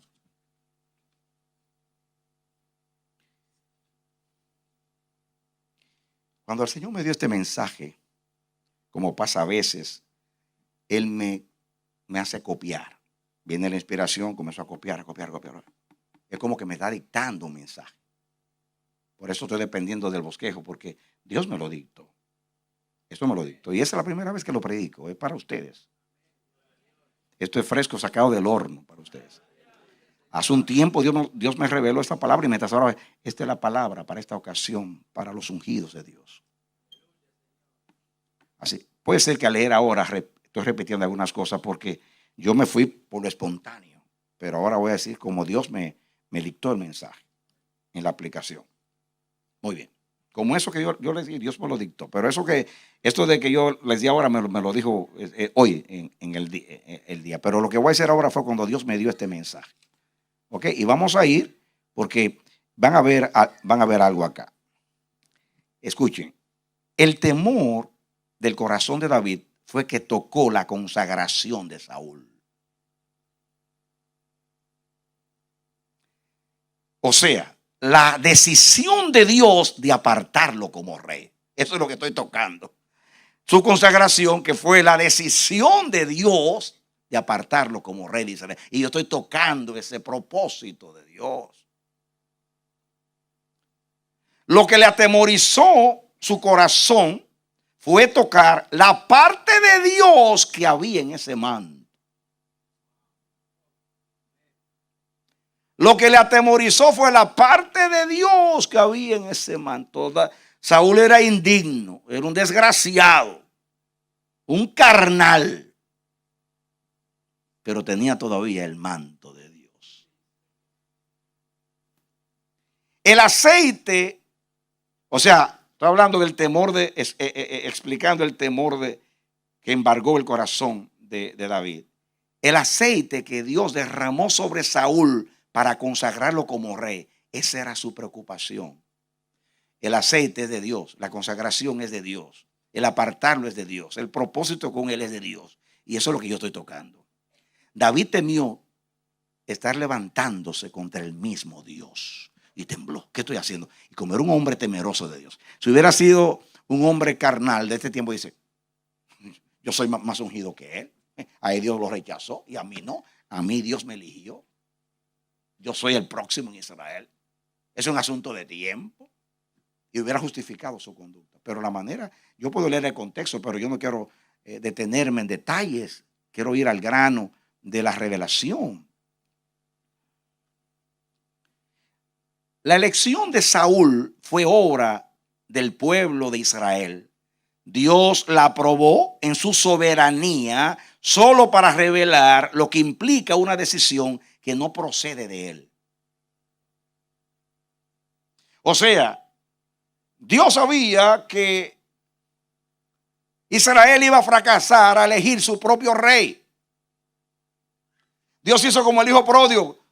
cuando el Señor me dio este mensaje, como pasa a veces, Él me hace copiar. Viene la inspiración, comenzó a copiar. Es como que me está dictando un mensaje. Por eso estoy dependiendo del bosquejo, porque Dios me lo dictó. Esto me lo dictó. Y esa es la primera vez que lo predico, es para ustedes. Esto es fresco, sacado del horno para ustedes. Hace un tiempo Dios me reveló esta palabra y mientras ahora, esta es la palabra para esta ocasión, para los ungidos de Dios. Así, puede ser que al leer ahora estoy repitiendo algunas cosas porque yo me fui por lo espontáneo, pero ahora voy a decir como Dios me dictó el mensaje en la aplicación. Muy bien. Como eso que yo les di, Dios me lo dictó. Pero esto de que yo les di ahora me lo dijo hoy en el día. Pero lo que voy a hacer ahora fue cuando Dios me dio este mensaje. ¿Ok? Y vamos a ir porque van a ver algo acá. Escuchen. El temor del corazón de David fue que tocó la consagración de Saúl. O sea, la decisión de Dios de apartarlo como rey. Eso es lo que estoy tocando. Su consagración, que fue la decisión de Dios de apartarlo como rey de Israel. Y yo estoy tocando ese propósito de Dios. Lo que le atemorizó su corazón fue tocar la parte de Dios que había en ese manto. Lo que le atemorizó fue la parte de Dios que había en ese manto. Saúl era indigno, era un desgraciado, un carnal, pero tenía todavía el manto de Dios. El aceite, o sea, estoy hablando del temor explicando el temor que embargó el corazón de David. El aceite que Dios derramó sobre Saúl para consagrarlo como rey, esa era su preocupación. El aceite es de Dios, la consagración es de Dios, el apartarlo es de Dios, el propósito con él es de Dios. Y eso es lo que yo estoy tocando. David temió estar levantándose contra el mismo Dios y tembló. ¿Qué estoy haciendo? Y como era un hombre temeroso de Dios, si hubiera sido un hombre carnal de este tiempo, dice, yo soy más ungido que él. A él Dios lo rechazó y a mí no. A mí Dios me eligió. Yo soy el próximo en Israel. Es un asunto de tiempo. Y hubiera justificado su conducta. Pero la manera, yo puedo leer el contexto, pero yo no quiero detenerme en detalles. Quiero ir al grano de la revelación. La elección de Saúl fue obra del pueblo de Israel. Dios la aprobó en su soberanía solo para revelar lo que implica una decisión que no procede de él. O sea, Dios sabía que Israel iba a fracasar a elegir su propio rey. Dios hizo como el hijo pródigo.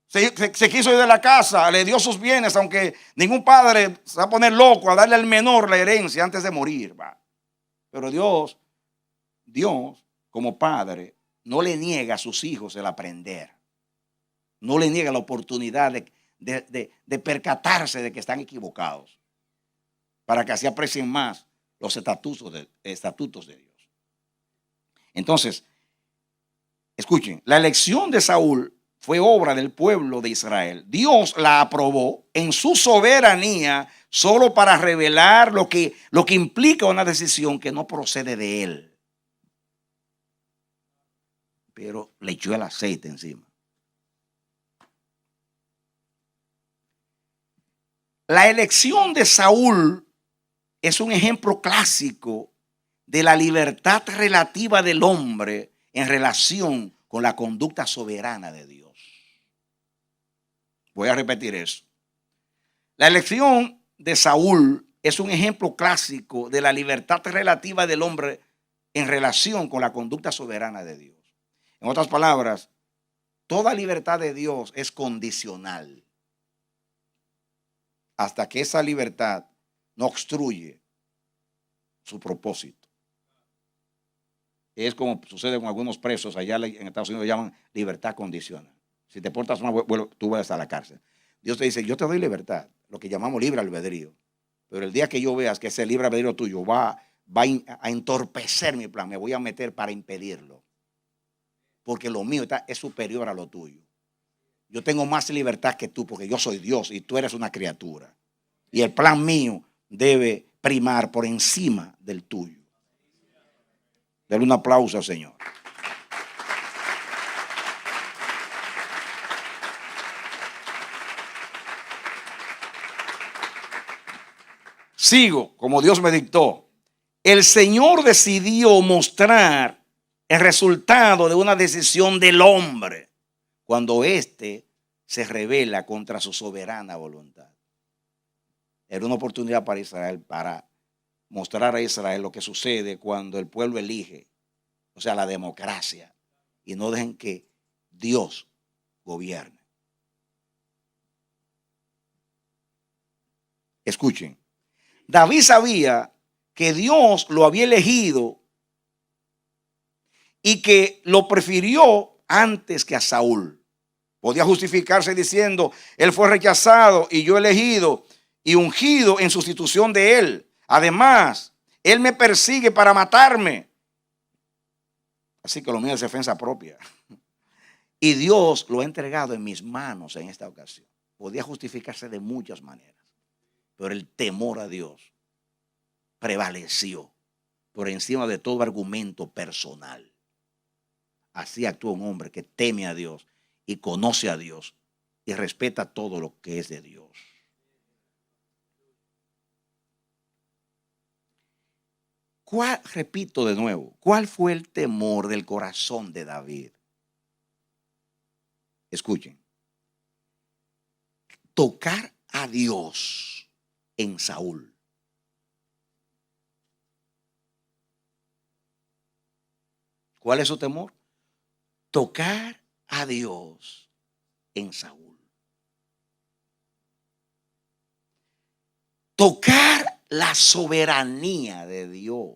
Se quiso ir de la casa, le dio sus bienes, aunque ningún padre se va a poner loco a darle al menor la herencia antes de morir. Va. Pero Dios, como padre, no le niega a sus hijos el aprender. No le niega la oportunidad de percatarse de que están equivocados, para que así aprecien más los estatutos de Dios. Entonces, escuchen, la elección de Saúl fue obra del pueblo de Israel. Dios la aprobó en su soberanía solo para revelar lo que implica una decisión que no procede de él. Pero le echó el aceite encima. La elección de Saúl es un ejemplo clásico de la libertad relativa del hombre en relación con la conducta soberana de Dios. Voy a repetir eso. La elección de Saúl es un ejemplo clásico de la libertad relativa del hombre en relación con la conducta soberana de Dios. En otras palabras, toda libertad de Dios es condicional hasta que esa libertad no obstruye su propósito. Es como sucede con algunos presos allá en Estados Unidos, llaman libertad condicional. Si te portas mal, tú vas a la cárcel. Dios te dice, yo te doy libertad, lo que llamamos libre albedrío. Pero el día que yo veas que ese libre albedrío tuyo va a entorpecer mi plan, me voy a meter para impedirlo. Porque lo mío es superior a lo tuyo. Yo tengo más libertad que tú porque yo soy Dios y tú eres una criatura. Y el plan mío debe primar por encima del tuyo. Dale un aplauso al Señor. Sigo, como Dios me dictó. El Señor decidió mostrar el resultado de una decisión del hombre cuando éste se rebela contra su soberana voluntad. Era una oportunidad para Israel, para mostrar a Israel lo que sucede cuando el pueblo elige, o sea, la democracia, y no dejen que Dios gobierne. Escuchen, David sabía que Dios lo había elegido y que lo prefirió antes que a Saúl. Podía justificarse diciendo, él fue rechazado y yo elegido y ungido en sustitución de él. Además, él me persigue para matarme. Así que lo mío es defensa propia. Y Dios lo ha entregado en mis manos en esta ocasión. Podía justificarse de muchas maneras, pero el temor a Dios prevaleció por encima de todo argumento personal. Así actúa un hombre que teme a Dios y conoce a Dios y respeta todo lo que es de Dios. Repito de nuevo, ¿cuál fue el temor del corazón de David? Escuchen. Tocar a Dios en Saúl. ¿Cuál es su temor? Tocar a Dios en Saúl. Tocar la soberanía de Dios.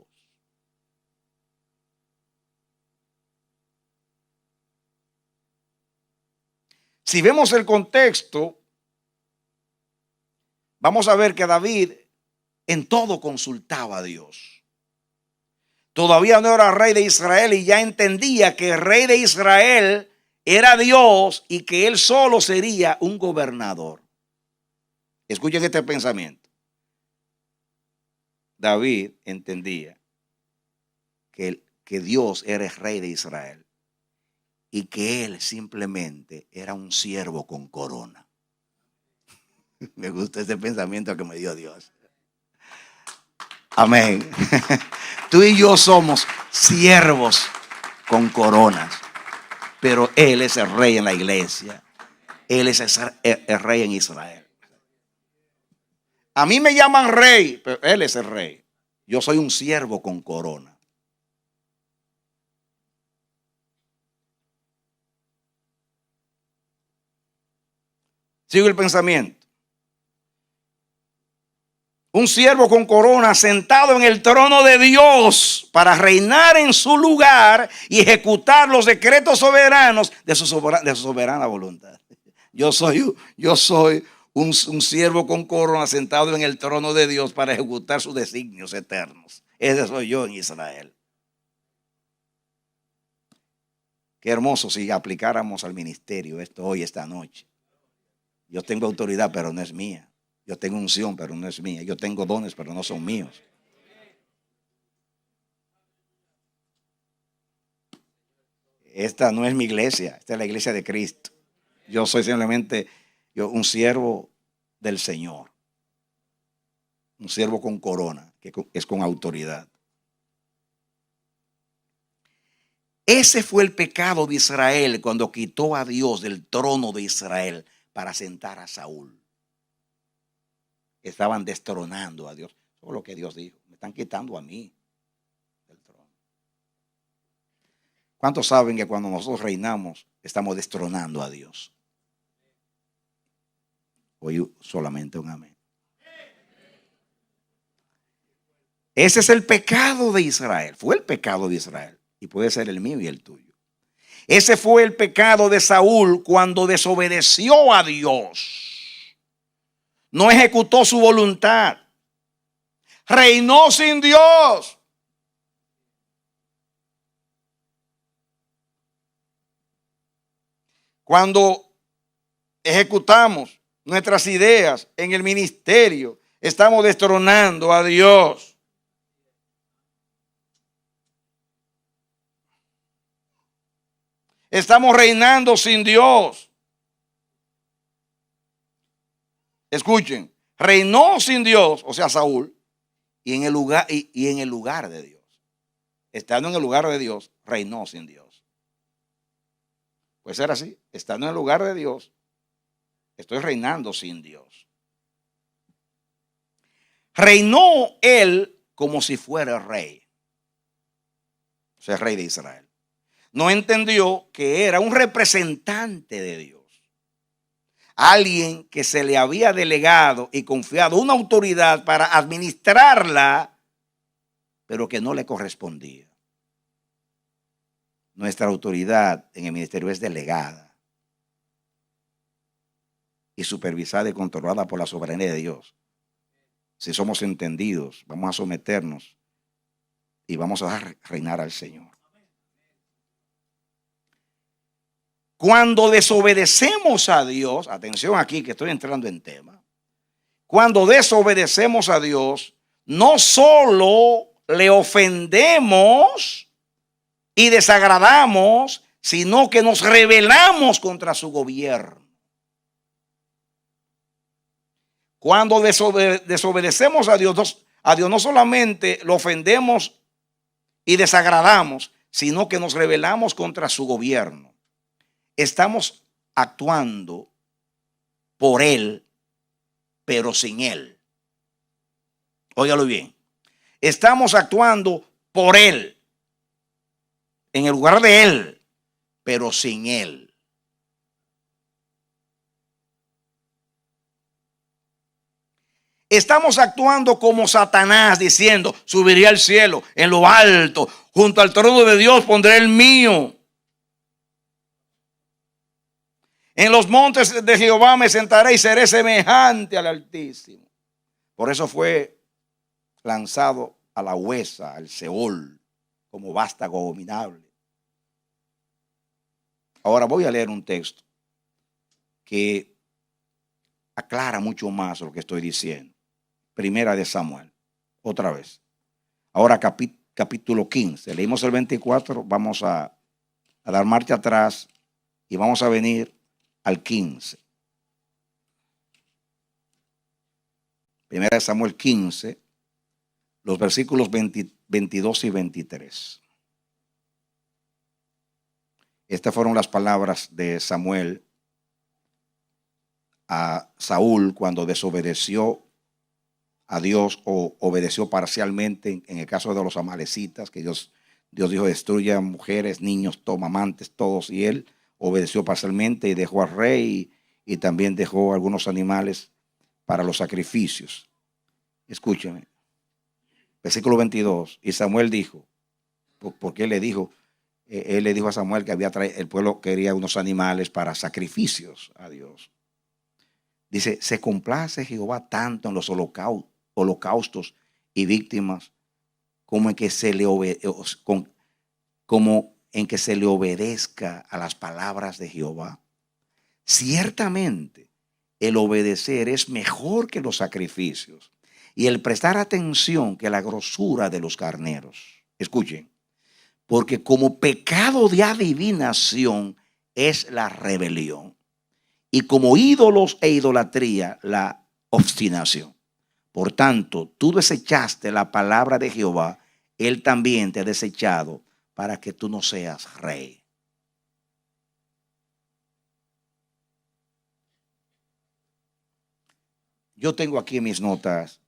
Si vemos el contexto, vamos a ver que David en todo consultaba a Dios. Todavía no era rey de Israel y ya entendía que el rey de Israel era Dios y que él solo sería un gobernador. Escuchen este pensamiento. David entendía que Dios era el rey de Israel y que él simplemente era un siervo con corona. Me gusta ese pensamiento que me dio Dios. Amén. Tú y yo somos siervos con coronas, pero Él es el rey en la iglesia. Él es el rey en Israel. A mí me llaman rey, pero Él es el rey. Yo soy un siervo con corona. Sigo el pensamiento. Un siervo con corona sentado en el trono de Dios para reinar en su lugar y ejecutar los decretos soberanos de su soberana voluntad. Yo soy un siervo con corona sentado en el trono de Dios para ejecutar sus designios eternos. Ese soy yo en Israel. Qué hermoso si aplicáramos al ministerio esto hoy, esta noche. Yo tengo autoridad, pero no es mía. Yo tengo unción, pero no es mía. Yo tengo dones, pero no son míos. Esta no es mi iglesia, esta es la iglesia de Cristo. Yo soy simplemente un siervo del Señor. Un siervo con corona, que es con autoridad. Ese fue el pecado de Israel cuando quitó a Dios del trono de Israel para sentar a Saúl. Estaban destronando a Dios. Eso es lo que Dios dijo. Me están quitando a mí del trono. ¿Cuántos saben que cuando nosotros reinamos estamos destronando a Dios? Oye, solamente un amén. Ese es el pecado de Israel. Fue el pecado de Israel. Y puede ser el mío y el tuyo. Ese fue el pecado de Saúl cuando desobedeció a Dios. No ejecutó su voluntad. Reinó sin Dios. Cuando ejecutamos nuestras ideas en el ministerio, estamos destronando a Dios. Estamos reinando sin Dios. Escuchen, reinó sin Dios, o sea, Saúl, y en el lugar, y en el lugar de Dios. Estando en el lugar de Dios, reinó sin Dios. Pues era así, estando en el lugar de Dios, estoy reinando sin Dios. Reinó él como si fuera rey. O sea, rey de Israel. No entendió que era un representante de Dios. Alguien que se le había delegado y confiado una autoridad para administrarla, pero que no le correspondía. Nuestra autoridad en el ministerio es delegada y supervisada y controlada por la soberanía de Dios. Si somos entendidos, vamos a someternos y vamos a dejar reinar al Señor. Cuando desobedecemos a Dios, atención aquí que estoy entrando en tema. Cuando desobedecemos a Dios, no solo le ofendemos y desagradamos, sino que nos rebelamos contra su gobierno. Cuando desobedecemos a Dios no solamente lo ofendemos y desagradamos, sino que nos rebelamos contra su gobierno. Estamos actuando por Él, pero sin Él. Óigalo bien. Estamos actuando por Él, en el lugar de Él, pero sin Él. Estamos actuando como Satanás, diciendo, subiré al cielo, en lo alto, junto al trono de Dios pondré el mío. En los montes de Jehová me sentaré y seré semejante al Altísimo. Por eso fue lanzado a la huesa, al Seol, como vástago abominable. Ahora voy a leer un texto que aclara mucho más lo que estoy diciendo. Primera de Samuel, otra vez. Ahora capítulo 15. Leímos el 24, vamos a dar marcha atrás y vamos a venir al 15. Primera de Samuel 15, los versículos 22 y 23. Estas fueron las palabras de Samuel a Saúl cuando desobedeció a Dios o obedeció parcialmente en el caso de los amalecitas, que Dios dijo destruya mujeres, niños, amantes, todos, y él obedeció parcialmente y dejó al rey y también dejó algunos animales para los sacrificios. Escúchame, versículo 22, y Samuel dijo, porque él le dijo a Samuel que el pueblo quería unos animales para sacrificios a Dios. Dice, se complace Jehová tanto en los holocaustos y víctimas como en que se le obedezca a las palabras de Jehová. Ciertamente el obedecer es mejor que los sacrificios y el prestar atención que la grosura de los carneros. Escuchen, porque como pecado de adivinación es la rebelión y como ídolos e idolatría la obstinación. Por tanto, tú desechaste la palabra de Jehová, Él también te ha desechado para que tú no seas rey. Yo tengo aquí mis notas.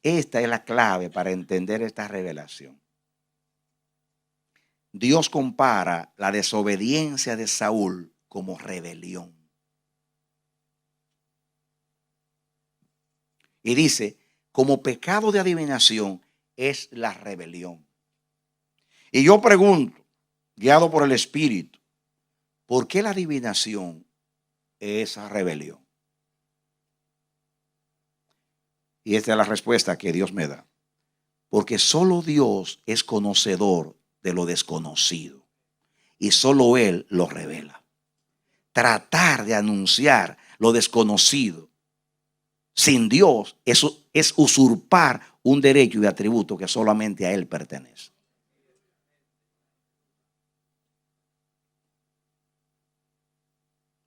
Esta es la clave para entender esta revelación. Dios compara la desobediencia de Saúl como rebelión. Y dice, como pecado de adivinación es la rebelión. Y yo pregunto, guiado por el Espíritu, ¿por qué la adivinación es rebelión? Y esta es la respuesta que Dios me da. Porque solo Dios es conocedor de lo desconocido y solo Él lo revela. Tratar de anunciar lo desconocido sin Dios, eso es usurpar un derecho y atributo que solamente a Él pertenece.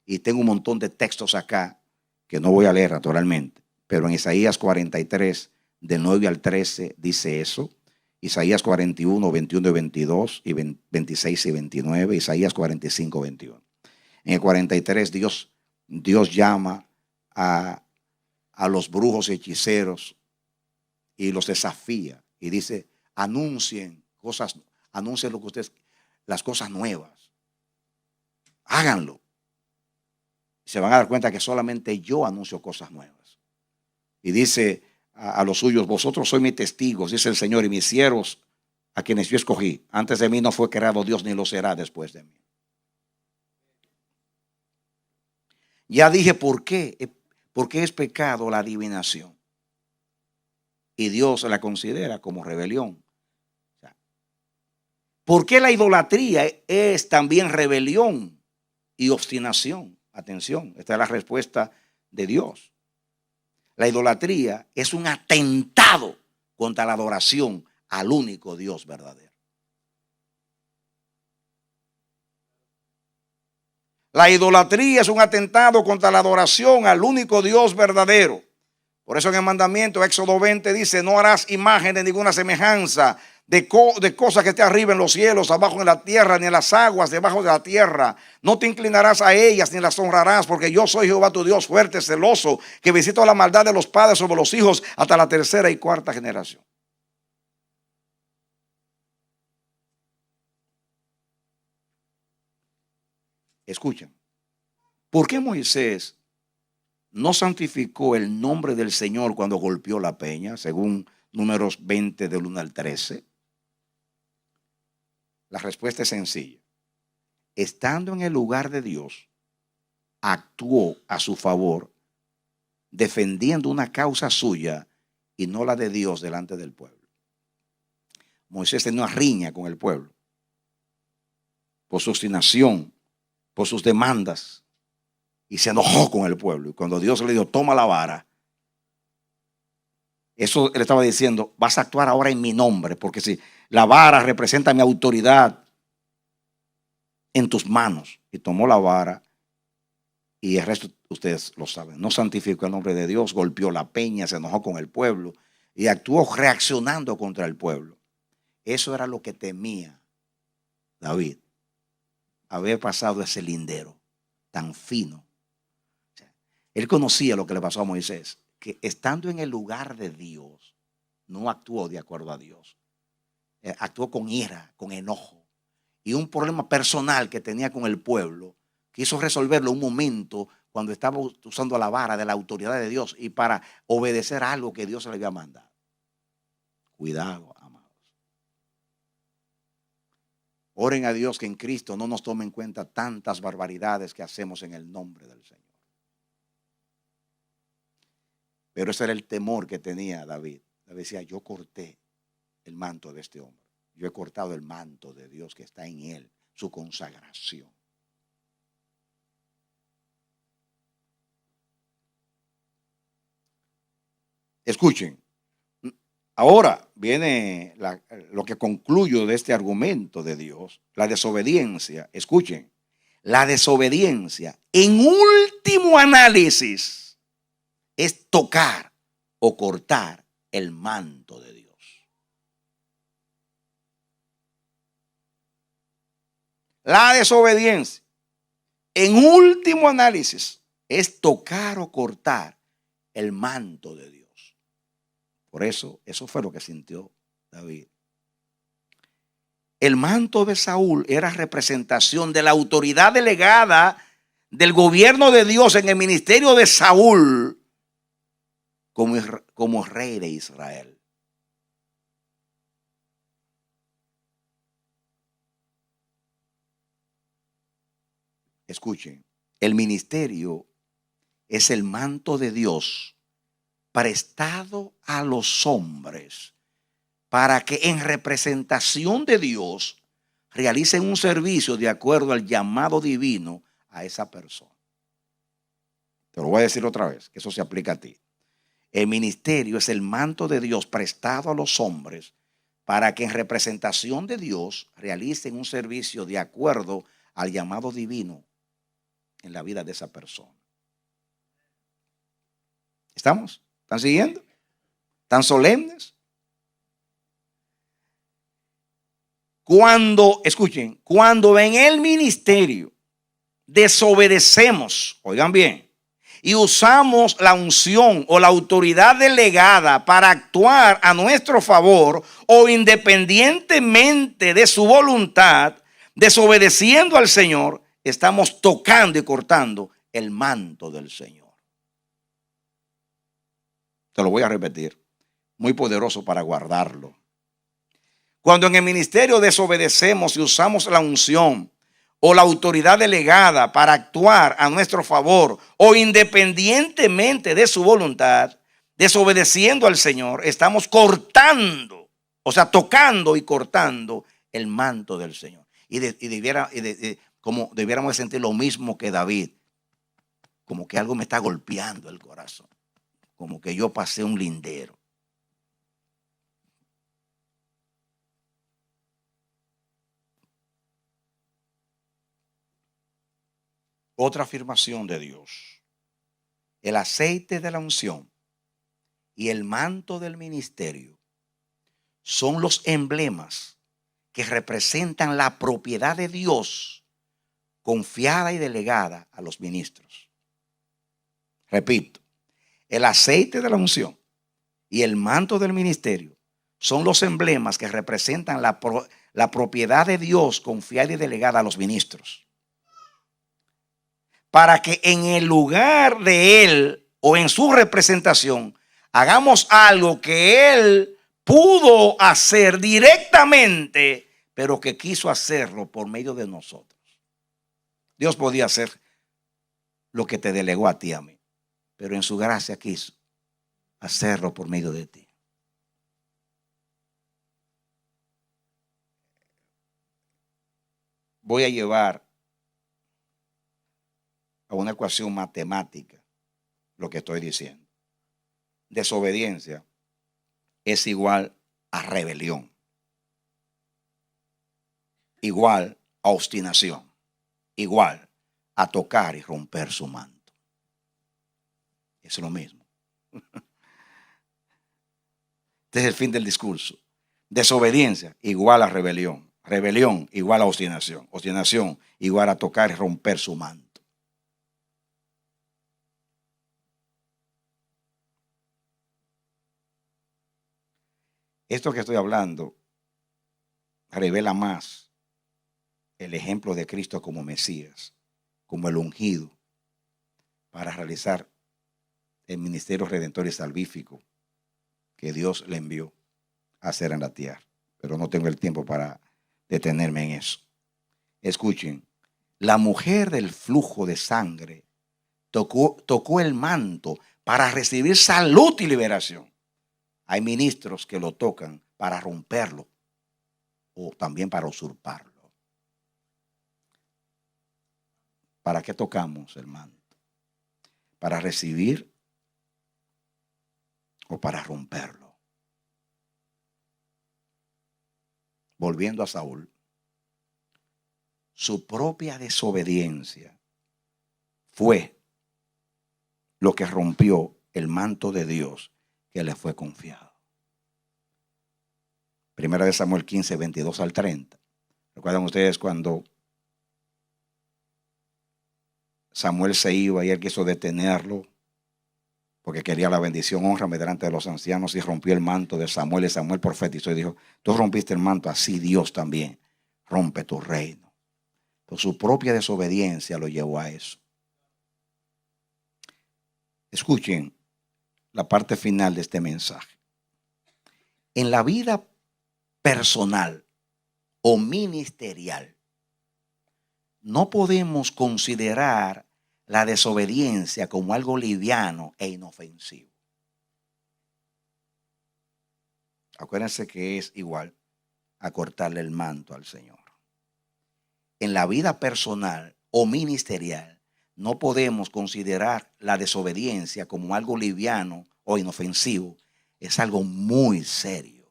Y tengo un montón de textos acá que no voy a leer naturalmente, pero en Isaías 43, del 9 al 13, dice eso. Isaías 41, 21 y 22, y 26 y 29, Isaías 45, 21. En el 43, Dios llama a los brujos y hechiceros y los desafía y dice: anuncien lo que ustedes, las cosas nuevas, háganlo. Se van a dar cuenta que solamente yo anuncio cosas nuevas. Y dice a los suyos: vosotros sois mis testigos, dice el Señor, y mis siervos a quienes yo escogí. Antes de mí no fue creado Dios, ni lo será después de mí. Ya dije por qué. Porque es pecado la adivinación. Y Dios la considera como rebelión. ¿Por qué la idolatría es también rebelión y obstinación? Atención, esta es la respuesta de Dios. La idolatría es un atentado contra la adoración al único Dios verdadero. La idolatría es un atentado contra la adoración al único Dios verdadero. Por eso en el mandamiento, Éxodo 20, dice: no harás imagen de ninguna semejanza de cosas que esté arriba en los cielos, abajo en la tierra, ni en las aguas debajo de la tierra. No te inclinarás a ellas ni las honrarás, porque yo soy Jehová tu Dios fuerte, celoso, que visito la maldad de los padres sobre los hijos hasta la tercera y cuarta generación. Escuchen, ¿por qué Moisés no santificó el nombre del Señor cuando golpeó la peña, según Números 20 del 1 al 13? La respuesta es sencilla. Estando en el lugar de Dios, actuó a su favor, defendiendo una causa suya y no la de Dios delante del pueblo. Moisés tenía una riña con el pueblo por su obstinación, por sus demandas, y se enojó con el pueblo. Y cuando Dios le dijo: toma la vara, eso él estaba diciendo: vas a actuar ahora en mi nombre, porque si la vara representa mi autoridad en tus manos. Y tomó la vara, y el resto ustedes lo saben. No santificó el nombre de Dios, golpeó la peña, se enojó con el pueblo y actuó reaccionando contra el pueblo. Eso era lo que temía David, haber pasado ese lindero tan fino. Él conocía lo que le pasó a Moisés, que estando en el lugar de Dios, no actuó de acuerdo a Dios. Actuó con ira, con enojo, y un problema personal que tenía con el pueblo, quiso resolverlo en un momento cuando estaba usando la vara de la autoridad de Dios y para obedecer a algo que Dios le había mandado. Cuidado, amados. Oren a Dios que en Cristo no nos tome en cuenta tantas barbaridades que hacemos en el nombre del Señor. Pero ese era el temor que tenía David. David decía: yo corté el manto de este hombre. Yo he cortado el manto de Dios que está en él, su consagración. Escuchen, ahora viene lo que concluyo de este argumento de Dios, la desobediencia. Escuchen, la desobediencia en último análisis es tocar o cortar el manto de Dios. La desobediencia en último análisis es tocar o cortar el manto de Dios. Por eso fue lo que sintió David. El manto de Saúl era representación de la autoridad delegada del gobierno de Dios en el ministerio de Saúl como rey de Israel. Escuchen, el ministerio es el manto de Dios prestado a los hombres para que en representación de Dios realicen un servicio de acuerdo al llamado divino a esa persona. Te lo voy a decir otra vez, que eso se aplica a ti. El ministerio es el manto de Dios prestado a los hombres para que en representación de Dios realicen un servicio de acuerdo al llamado divino en la vida de esa persona. ¿Estamos? ¿Están siguiendo? ¿Tan solemnes? Escuchen, cuando en el ministerio desobedecemos, oigan bien, y usamos la unción o la autoridad delegada para actuar a nuestro favor o independientemente de su voluntad, desobedeciendo al Señor, estamos tocando y cortando el manto del Señor. Te lo voy a repetir, muy poderoso para guardarlo. Cuando en el ministerio desobedecemos y usamos la unción o la autoridad delegada para actuar a nuestro favor o independientemente de su voluntad, desobedeciendo al Señor, estamos cortando, o sea, tocando y cortando el manto del Señor. Como debiéramos sentir lo mismo que David, como que algo me está golpeando el corazón, como que yo pasé un lindero. Otra afirmación de Dios: el aceite de la unción y el manto del ministerio son los emblemas que representan la propiedad de Dios confiada y delegada a los ministros. Repito, el aceite de la unción y el manto del ministerio son los emblemas que representan la propiedad de Dios confiada y delegada a los ministros, para que en el lugar de Él o en su representación hagamos algo que Él pudo hacer directamente, pero que quiso hacerlo por medio de nosotros. Dios podía hacer lo que te delegó a ti y a mí, pero en su gracia quiso hacerlo por medio de ti. Voy a llevar a una ecuación matemática lo que estoy diciendo. Desobediencia es igual a rebelión, igual a obstinación, igual a tocar y romper su manto. Es lo mismo. Este es el fin del discurso. Desobediencia igual a rebelión, rebelión igual a obstinación, obstinación igual a tocar y romper su manto. Esto que estoy hablando revela más el ejemplo de Cristo como Mesías, como el ungido para realizar el ministerio redentor y salvífico que Dios le envió a hacer en la tierra. Pero no tengo el tiempo para detenerme en eso. Escuchen, la mujer del flujo de sangre tocó el manto para recibir salud y liberación. Hay ministros que lo tocan para romperlo o también para usurparlo. ¿Para qué tocamos el manto? ¿Para recibir o para romperlo? Volviendo a Saúl, su propia desobediencia fue lo que rompió el manto de Dios que le fue confiado. Primera de Samuel 15, 22 al 30. ¿Recuerdan ustedes cuando Samuel se iba y él quiso detenerlo porque quería la bendición? Hónrame delante de los ancianos, y rompió el manto de Samuel. Y Samuel profetizó y dijo: tú rompiste el manto, así Dios también rompe tu reino. Pero su propia desobediencia lo llevó a eso. Escuchen la parte final de este mensaje. En la vida personal o ministerial, no podemos considerar la desobediencia como algo liviano e inofensivo. Acuérdense que es igual a cortarle el manto al Señor. En la vida personal o ministerial, no podemos considerar la desobediencia como algo liviano o inofensivo. Es algo muy serio.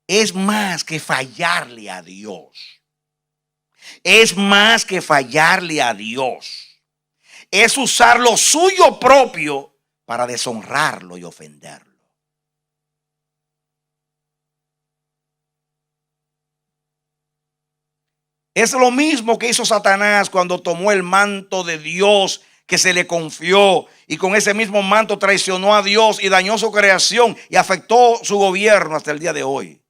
Es más que fallarle a Dios. Es más que fallarle a Dios. es usar lo suyo propio para deshonrarlo y ofenderlo. Es lo mismo que hizo Satanás cuando tomó el manto de Dios que se le confió y con ese mismo manto traicionó a Dios y dañó su creación y afectó su gobierno hasta el día de hoy.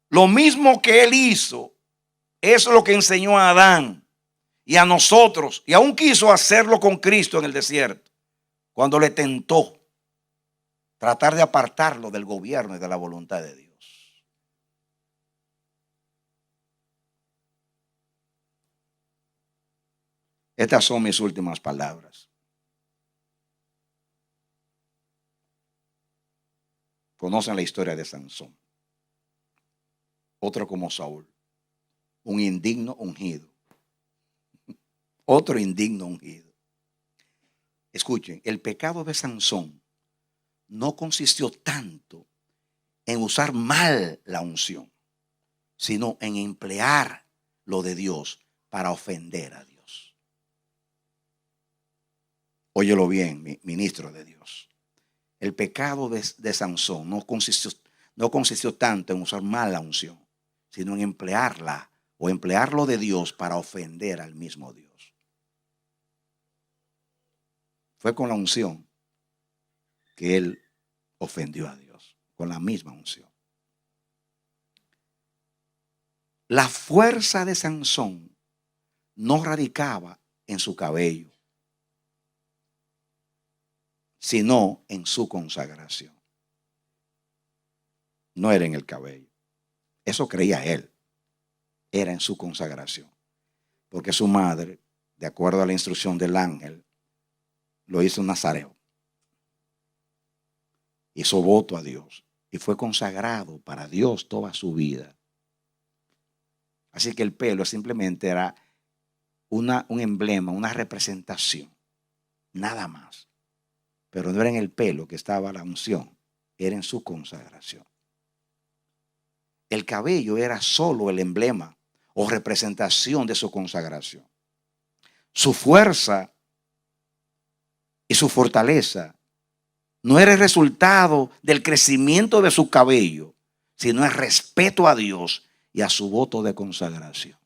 Lo mismo que él hizo, es lo que enseñó a Adán y a nosotros, y aún quiso hacerlo con Cristo en el desierto, cuando le tentó tratar de apartarlo del gobierno y de la voluntad de Dios. Estas son mis últimas palabras. Conocen la historia de Sansón. Otro como Saúl, un indigno ungido. Otro indigno ungido. Escuchen, el pecado de Sansón no consistió tanto en usar mal la unción, sino en emplear lo de Dios para ofender a Dios. Óyelo bien, ministro de Dios. El pecado de Sansón no consistió tanto en usar mal la unción, sino en emplearla o emplearlo de Dios para ofender al mismo Dios. Fue con la unción que él ofendió a Dios, con la misma unción. La fuerza de Sansón no radicaba en su cabello, sino en su consagración. No era en el cabello. Eso creía él. Era en su consagración. Porque su madre, de acuerdo a la instrucción del ángel, lo hizo un nazareo. Hizo voto a Dios y fue consagrado para Dios toda su vida. Así que el pelo simplemente era un emblema, una representación, nada más. Pero no era en el pelo que estaba la unción, era en su consagración. El cabello era solo el emblema o representación de su consagración. Su fuerza y su fortaleza no era el resultado del crecimiento de su cabello, sino el respeto a Dios y a su voto de consagración.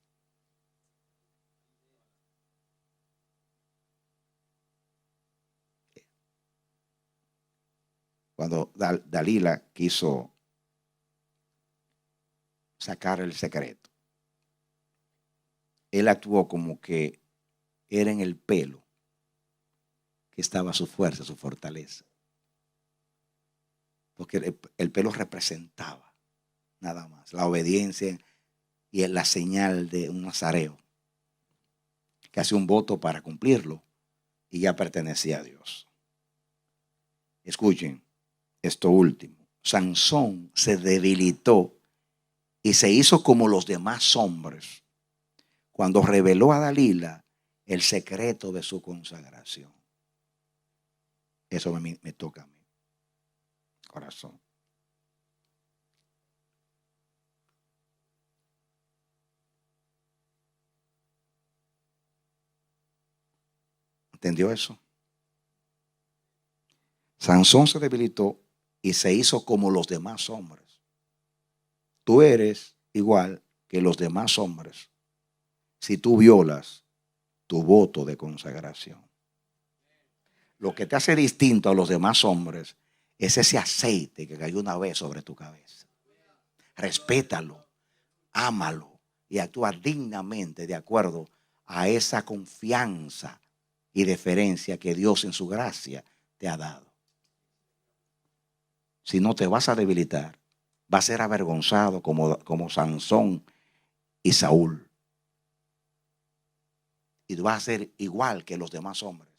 Cuando Dalila quiso sacar el secreto, él actuó como que era en el pelo que estaba su fuerza, su fortaleza. Porque el pelo representaba nada más la obediencia y la señal de un nazareo que hace un voto para cumplirlo y ya pertenecía a Dios. Escuchen esto último. Sansón se debilitó y se hizo como los demás hombres cuando reveló a Dalila el secreto de su consagración. Eso me toca a mí. Corazón. ¿Entendió eso? Sansón se debilitó y se hizo como los demás hombres. Tú eres igual que los demás hombres si tú violas tu voto de consagración. Lo que te hace distinto a los demás hombres es ese aceite que cayó una vez sobre tu cabeza. Respétalo, ámalo y actúa dignamente de acuerdo a esa confianza y deferencia que Dios en su gracia te ha dado. Si no, te vas a debilitar, vas a ser avergonzado como Sansón y Saúl. Y vas a ser igual que los demás hombres.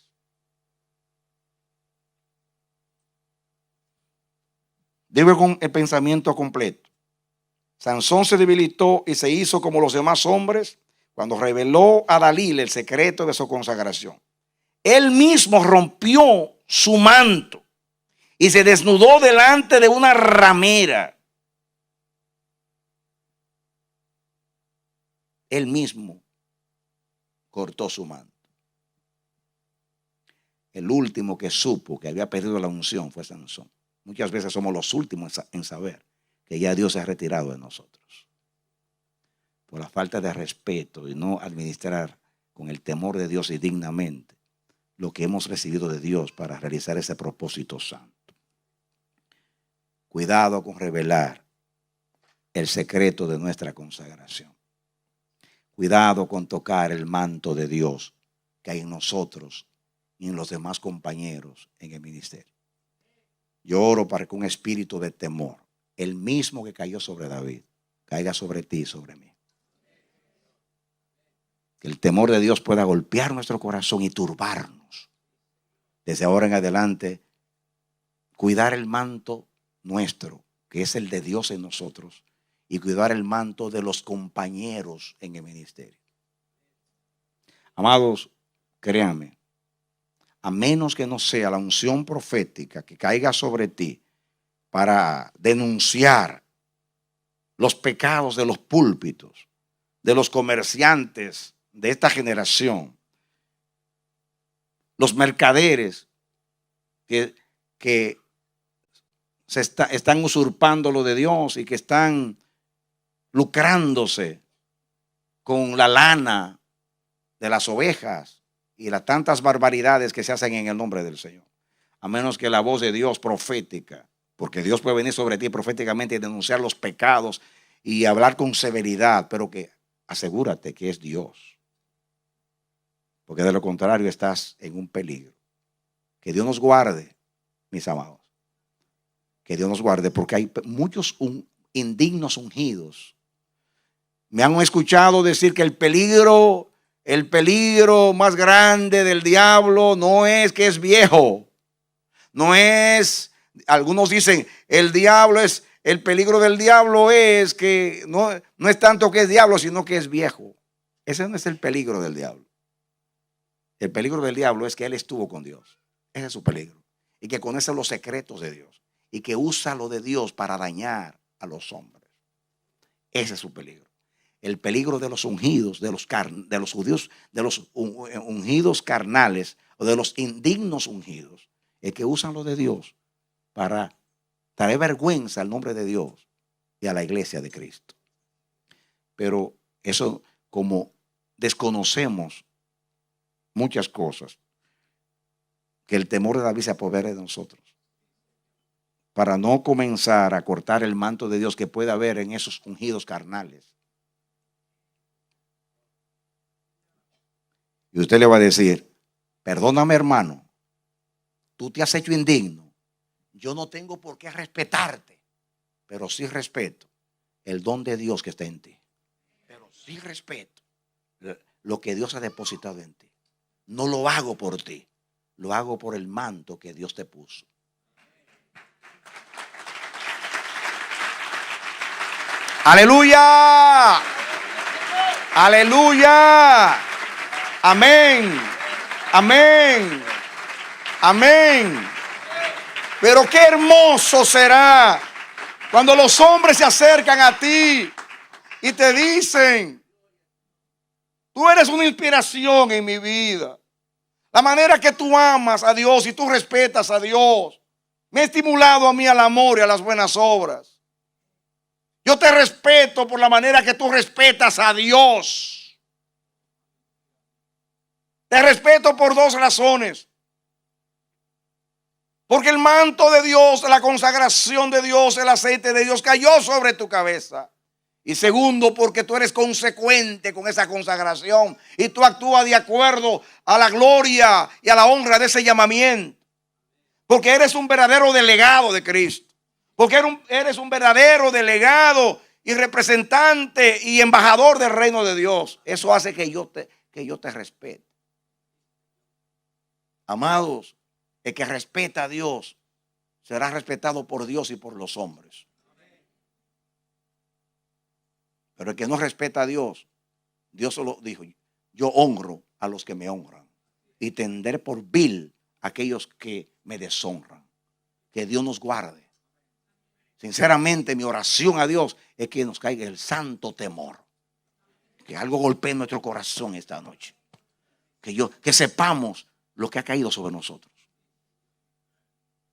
Digo con el pensamiento completo. Sansón se debilitó y se hizo como los demás hombres cuando reveló a Dalila el secreto de su consagración. Él mismo rompió su manto y se desnudó delante de una ramera. Él mismo cortó su manto. El último que supo que había perdido la unción fue Sansón. Muchas veces somos los últimos en saber que ya Dios se ha retirado de nosotros. Por la falta de respeto y no administrar con el temor de Dios y dignamente lo que hemos recibido de Dios para realizar ese propósito santo. Cuidado con revelar el secreto de nuestra consagración. Cuidado con tocar el manto de Dios que hay en nosotros y en los demás compañeros en el ministerio. Yo oro para que un espíritu de temor, el mismo que cayó sobre David, caiga sobre ti y sobre mí. Que el temor de Dios pueda golpear nuestro corazón y turbarnos. Desde ahora en adelante, cuidar el manto nuestro, que es el de Dios en nosotros, y cuidar el manto de los compañeros en el ministerio. Amados, créanme, a menos que no sea la unción profética que caiga sobre ti para denunciar los pecados de los púlpitos, de los comerciantes de esta generación, los mercaderes que están usurpando lo de Dios y que están lucrándose con la lana de las ovejas y las tantas barbaridades que se hacen en el nombre del Señor. A menos que la voz de Dios profética, porque Dios puede venir sobre ti proféticamente y denunciar los pecados y hablar con severidad, pero que asegúrate que es Dios. Porque de lo contrario estás en un peligro. Que Dios nos guarde, mis amados. Que Dios nos guarde, porque hay muchos indignos ungidos. Me han escuchado decir que el peligro más grande del diablo no es que es viejo. No es, algunos dicen, el peligro del diablo es que no es tanto que es diablo, sino que es viejo. Ese no es el peligro del diablo. El peligro del diablo es que él estuvo con Dios. Ese es su peligro. Y que conoce los secretos de Dios. Y que usa lo de Dios para dañar a los hombres. Ese es su peligro. El peligro de los ungidos, de los judíos, de los ungidos carnales o de los indignos ungidos, es que usan lo de Dios para traer vergüenza al nombre de Dios y a la iglesia de Cristo. Pero eso, como desconocemos muchas cosas, que el temor de David se apodere de nosotros, para no comenzar a cortar el manto de Dios que puede haber en esos ungidos carnales. Y usted le va a decir, perdóname hermano, tú te has hecho indigno, yo no tengo por qué respetarte, pero sí respeto el don de Dios que está en ti. Pero sí respeto lo que Dios ha depositado en ti. No lo hago por ti, lo hago por el manto que Dios te puso. Aleluya, aleluya, amén, amén, amén. Pero qué hermoso será cuando los hombres se acercan a ti y te dicen, tú eres una inspiración en mi vida. La manera que tú amas a Dios y tú respetas a Dios me ha estimulado a mí al amor y a las buenas obras. Yo te respeto por la manera que tú respetas a Dios. Te respeto por dos razones. Porque el manto de Dios, la consagración de Dios, el aceite de Dios cayó sobre tu cabeza. Y segundo, porque tú eres consecuente con esa consagración y tú actúas de acuerdo a la gloria y a la honra de ese llamamiento. Porque eres un verdadero delegado de Cristo. Porque eres un verdadero delegado y representante y embajador del reino de Dios. Eso hace que yo te respete. Amados, el que respeta a Dios será respetado por Dios y por los hombres. Pero el que no respeta a Dios, Dios solo dijo, yo honro a los que me honran y tendré por vil a aquellos que me deshonran. Que Dios nos guarde. Sinceramente, mi oración a Dios es que nos caiga el santo temor. Que algo golpee nuestro corazón esta noche. Que sepamos lo que ha caído sobre nosotros.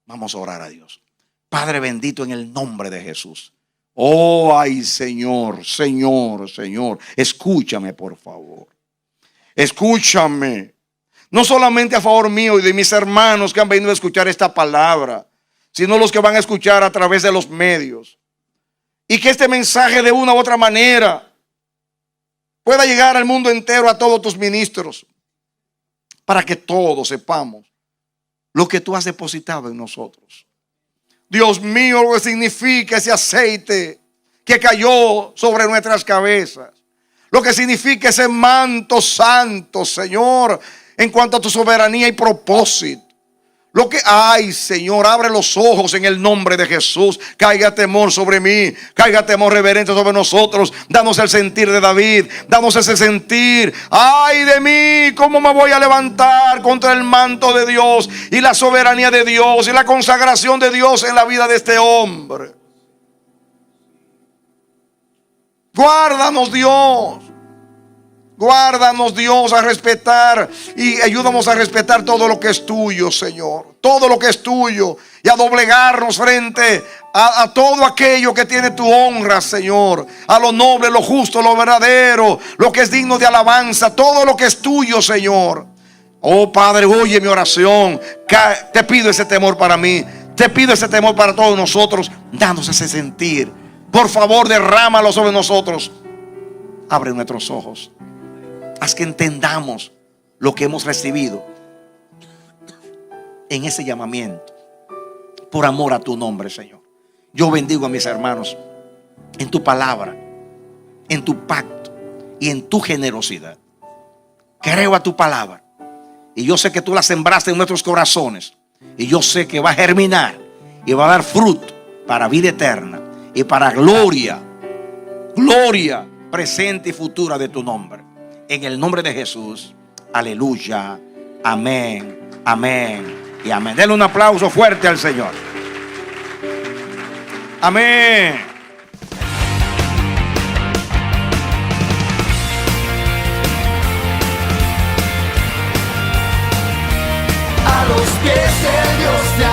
Vamos a orar a Dios. Padre bendito, en el nombre de Jesús. Oh, ay, Señor, Señor, Señor. Escúchame, por favor. Escúchame. No solamente a favor mío y de mis hermanos que han venido a escuchar esta palabra, sino los que van a escuchar a través de los medios. Y que este mensaje de una u otra manera pueda llegar al mundo entero, a todos tus ministros, para que todos sepamos lo que tú has depositado en nosotros. Dios mío, lo que significa ese aceite que cayó sobre nuestras cabezas. Lo que significa ese manto santo, Señor, en cuanto a tu soberanía y propósito. Lo que hay, Señor, abre los ojos en el nombre de Jesús. Caiga temor sobre mí, caiga temor reverente sobre nosotros. Danos el sentir de David, danos ese sentir. Ay de mí, ¿cómo me voy a levantar contra el manto de Dios y la soberanía de Dios y la consagración de Dios en la vida de este hombre? Guárdanos, Dios. Guárdanos, Dios, a respetar y ayúdanos a respetar todo lo que es tuyo, Señor. Todo lo que es tuyo. Y a doblegarnos frente a todo aquello que tiene tu honra, Señor. A lo noble, lo justo, lo verdadero, lo que es digno de alabanza. Todo lo que es tuyo, Señor. Oh, Padre, oye mi oración. Te pido ese temor para mí. Te pido ese temor para todos nosotros. Danos ese sentir. Por favor, derrámalo sobre nosotros. Abre nuestros ojos. Haz que entendamos lo que hemos recibido en ese llamamiento. Por amor a tu nombre, Señor. Yo bendigo a mis hermanos en tu palabra, en tu pacto y en tu generosidad. Creo a tu palabra. Y yo sé que tú la sembraste en nuestros corazones. Y yo sé que va a germinar y va a dar fruto para vida eterna y para gloria presente y futura de tu nombre. En el nombre de Jesús. Aleluya. Amén. Amén. Y amén. Denle un aplauso fuerte al Señor. Amén. A los pies de Dios te